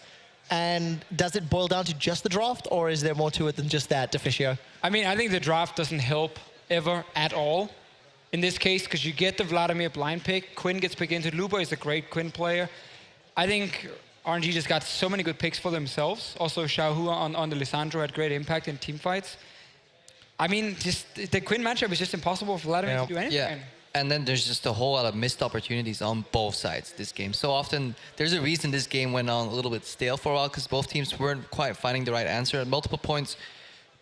And does it boil down to just the draft, or is there more to it than just that, Deficio? I mean, I think the draft doesn't help ever at all in this case, because you get the Vladimir blind pick. Quinn gets picked into. Lubo is a great Quinn player. I think RNG just got so many good picks for themselves. Also, Xiaohu on the Lissandro had great impact in team fights. I mean, just the Quinn matchup is just impossible for Vladimir to do anything. Yeah. And then there's just a whole lot of missed opportunities on both sides this game. So often, there's a reason this game went on a little bit stale for a while, because both teams weren't quite finding the right answer. At multiple points,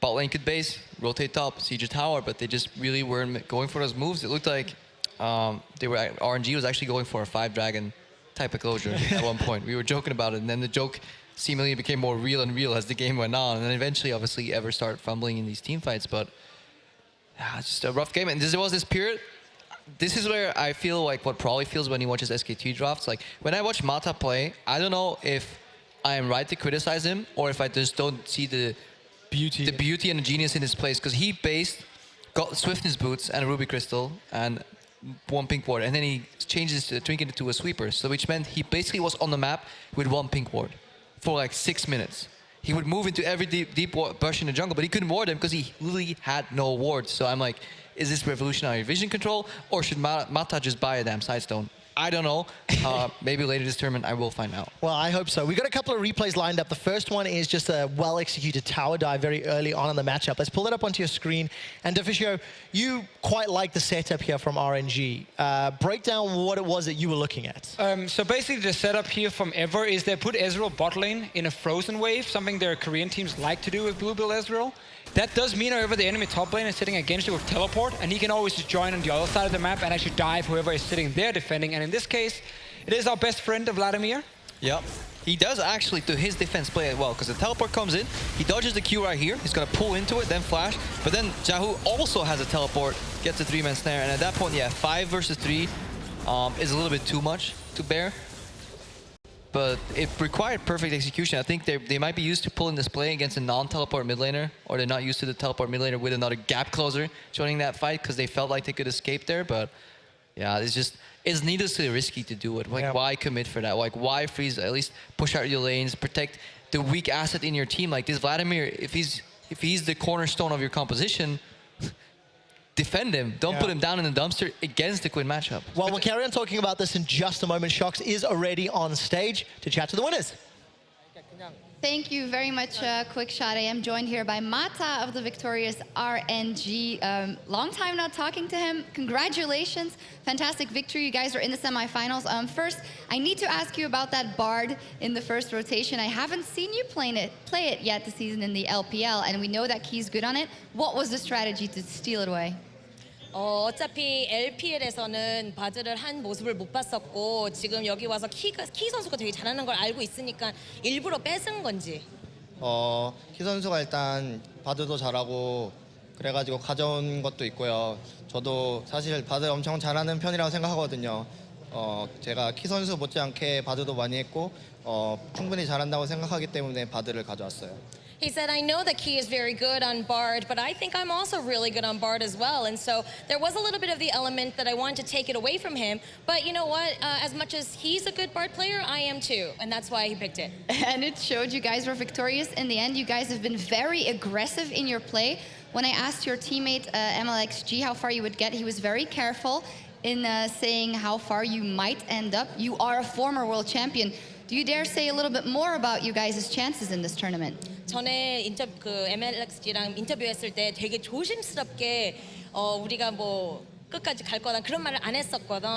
bot lane could base, rotate top, siege a tower, but they just really weren't going for those moves. It looked like RNG was actually going for a 5-dragon type of closure at one point. We were joking about it, and then the joke seemingly became more real and real as the game went on. And then eventually, obviously, Ever started fumbling in these team fights. But it's just a rough game. And there was this period. This is where I feel like what probably feels when he watches SK2 drafts. Like, when I watch Mata play, I don't know if I am right to criticize him or if I just don't see the beauty and the genius in his plays. Because he got Swiftness boots and a Ruby Crystal and one pink ward. And then he changes the trinket into a sweeper. So which meant he basically was on the map with one pink ward for like 6 minutes. He would move into every deep bush in the jungle, but he couldn't ward them because he literally had no wards. So I'm like, is this revolutionary vision control, or should Mata just buy a damn sidestone? I don't know. Maybe later this tournament I will find out. Well, I hope so. We got a couple of replays lined up. The first one is just a well-executed tower dive very early on in the matchup. Let's pull it up onto your screen. And Deficio, you quite like the setup here from RNG. Break down what it was that you were looking at. So basically the setup here from Ever is they put Ezreal bot lane in a frozen wave, something their Korean teams like to do with Blue Bill Ezreal. That does mean, however, the enemy top lane is sitting against you with teleport, and he can always just join on the other side of the map and actually dive whoever is sitting there defending. And in this case, it is our best friend, Vladimir. Yep. He does actually, to his defense, play it well, because the teleport comes in, he dodges the Q right here, he's going to pull into it, then flash, but then Xiaohu also has a teleport, gets a 3-man snare, and at that point, yeah, 5 versus 3 is a little bit too much to bear. But it required perfect execution. I think they might be used to pulling this play against a non-teleport mid laner, or they're not used to the teleport mid laner with another gap closer joining that fight because they felt like they could escape there. But yeah, it's needlessly risky to do it. Like, why commit for that? Like, why freeze? At least push out your lanes, protect the weak asset in your team. Like this Vladimir, if he's the cornerstone of your composition, defend him. Don't put him down in the dumpster against the Quinn matchup. Well, we'll carry on talking about this in just a moment. Shox is already on stage to chat to the winners. Thank you very much, Quick Shot. I am joined here by Mata of the victorious RNG. Long time not talking to him. Congratulations. Fantastic victory. You guys are in the semifinals. First, I need to ask you about that Bard in the first rotation. I haven't seen you play it yet this season in the LPL, and we know that Key's good on it. What was the strategy to steal it away? 어차피 LPL에서는 바드를 한 모습을 못 봤었고 지금 여기 와서 키 선수가 되게 잘하는 걸 알고 있으니까 일부러 뺏은 건지. 키 선수가 일단 바드도 잘하고 그래가지고 가져온 것도 있고요. 저도 사실 바드 엄청 잘하는 편이라고 생각하거든요. 제가 키 선수 못지않게 바드도 많이 했고 충분히 잘한다고 생각하기 때문에 바드를 가져왔어요. He said, I know that Key is very good on Bard, but I think I'm also really good on Bard as well. And so there was a little bit of the element that I wanted to take it away from him. But you know what? As much as he's a good Bard player, I am too. And that's why he picked it. And it showed you guys were victorious in the end. You guys have been very aggressive in your play. When I asked your teammate, MLXG, how far you would get, he was very careful in saying how far you might end up. You are a former world champion. Do you dare say a little bit more about you guys' chances in this tournament? 전에 MLXG랑 인터뷰했을 때 되게 조심스럽게 우리가 뭐 끝까지 갈 거다 그런 말을 안 했었거든.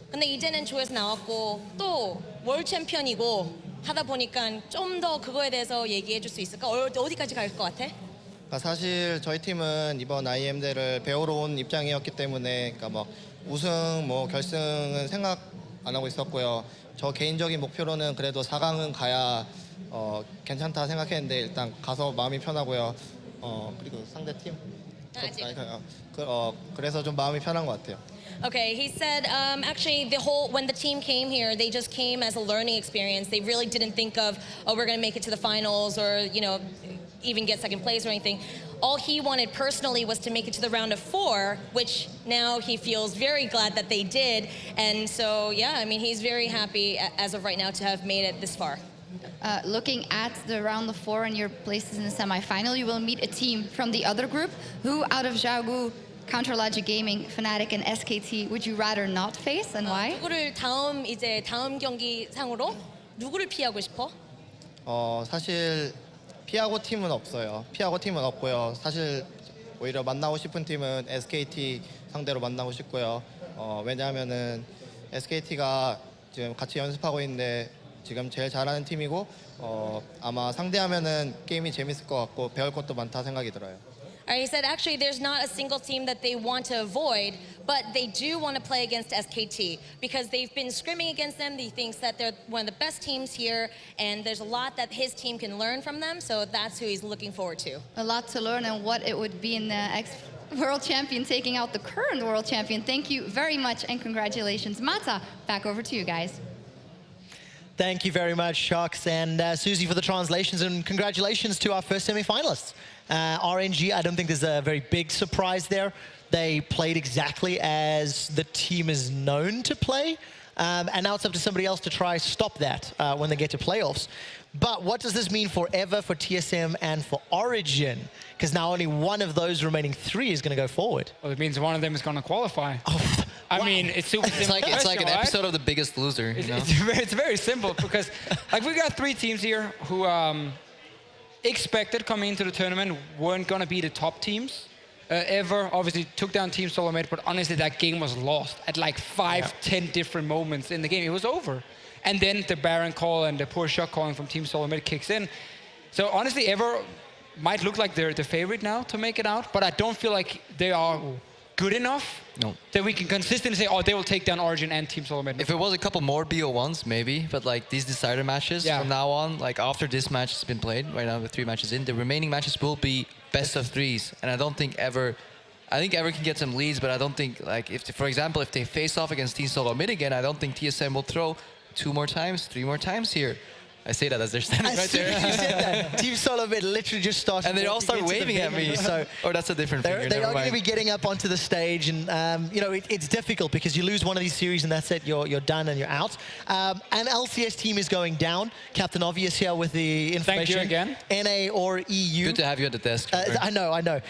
근데 이제는 조에서 나왔고 또 월드 챔피언이고 하다 보니까 좀 더 그거에 대해서 얘기해 줄 수 있을까? 어디까지 갈 것 같아? 사실 저희 팀은 이번 IEM 대를 배우러 온 입장이었기 때문에 그러니까 뭐 우승 뭐 결승은 생각 안 하고 있었고요. 저 개인적인 목표로는 그래도 4강은 가야 괜찮다 생각했는데 일단 가서 마음이 편하고요. 그리고 상대 팀. 아직. 그래서 좀 마음이 편한 것 같아요. Okay, he said actually when the team came here, they just came as a learning experience. They really didn't think of, oh, we're going to make it to the finals or, even get second place or anything. All he wanted personally was to make it to the round of 4, which now he feels very glad that they did. And so, yeah, I mean, he's very happy as of right now to have made it this far. Looking at the round of 4 and your places in the semi-final, you will meet a team from the other group. Who out of Xiaogu, Counterlogic Gaming, Fnatic, and SKT would you rather not face, and why? 누구를 다음 경기 상으로 누구를 피하고 싶어? 사실 피하고 팀은 없어요. 피하고 팀은 없고요. 사실 오히려 만나고 싶은 팀은 SKT 상대로 만나고 싶고요. 왜냐하면은 SKT가 지금 같이 연습하고 있는데 지금 제일 잘하는 팀이고 아마 상대하면은 게임이 재밌을 것 같고 배울 것도 많다 생각이 들어요. He said actually there's not a single team that they want to avoid, but they do want to play against SKT because they've been scrimming against them. He thinks that they're one of the best teams here, and there's a lot that his team can learn from them, so that's who he's looking forward to. A lot to learn, and what it would be in the ex-world champion taking out the current world champion. Thank you very much, and congratulations. Mata, back over to you guys. Thank you very much, Sharks and Susie, for the translations, and congratulations to our first semi-finalists. RNG, I don't think there's a very big surprise there. They played exactly as the team is known to play, and now it's up to somebody else to try stop that when they get to playoffs. But what does this mean for Ever, for TSM, and for Origin? Because now only one of those remaining 3 is going to go forward. Well, it means one of them is going to qualify. Oh, I mean, it's super simple. It's like an right? episode of The Biggest Loser. You know? It's very simple because we got 3 teams here who expected coming into the tournament weren't going to be the top teams. Ever obviously took down Team Solomid, but honestly that game was lost at like 5-10 different moments in the game. It was over. And then the Baron call and the poor shot calling from Team Solomid kicks in. So honestly, Ever might look like they're the favorite now to make it out, but I don't feel like they are good enough that we can consistently say, oh, they will take down Origin and Team Solomid. If it was a couple more BO1s, maybe, but like these decider matches from now on, like after this match has been played, right now with 3 matches in, the remaining matches will be best of 3s. And I don't think Ever can get some leads, but I don't think, like, for example, if they face off against Team Solomid again, I don't think TSM will throw 2 more times, 3 more times here. I say that as they're standing right there. You said that. Team Solomid literally just started. And they all start waving at me. So, oh, that's a different finger. They are going to be getting up onto the stage, and it's difficult because you lose one of these series, and that's it. You're done and you're out. And LCS team is going down. Captain Obvious here with the information. Thank you again. NA or EU. Good to have you at the desk. I know.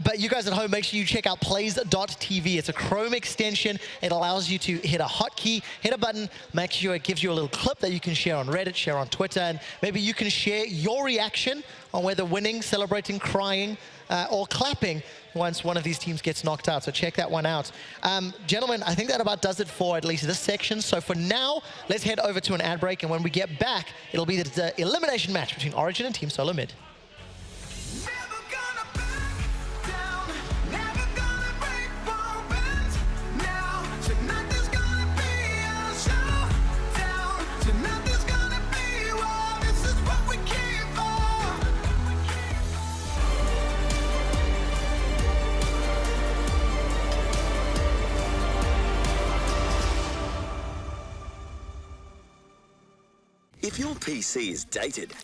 But you guys at home, make sure you check out plays.tv. It's a Chrome extension. It allows you to hit a hotkey, hit a button, make sure it gives you a little clip that you can share on Reddit, share on Twitter, and maybe you can share your reaction on whether winning, celebrating, crying, or clapping once one of these teams gets knocked out. So check that one out. Gentlemen, I think that about does it for at least this section. So for now, let's head over to an ad break, and when we get back, it'll be the elimination match between Origin and Team Solomid. If your PC is dated,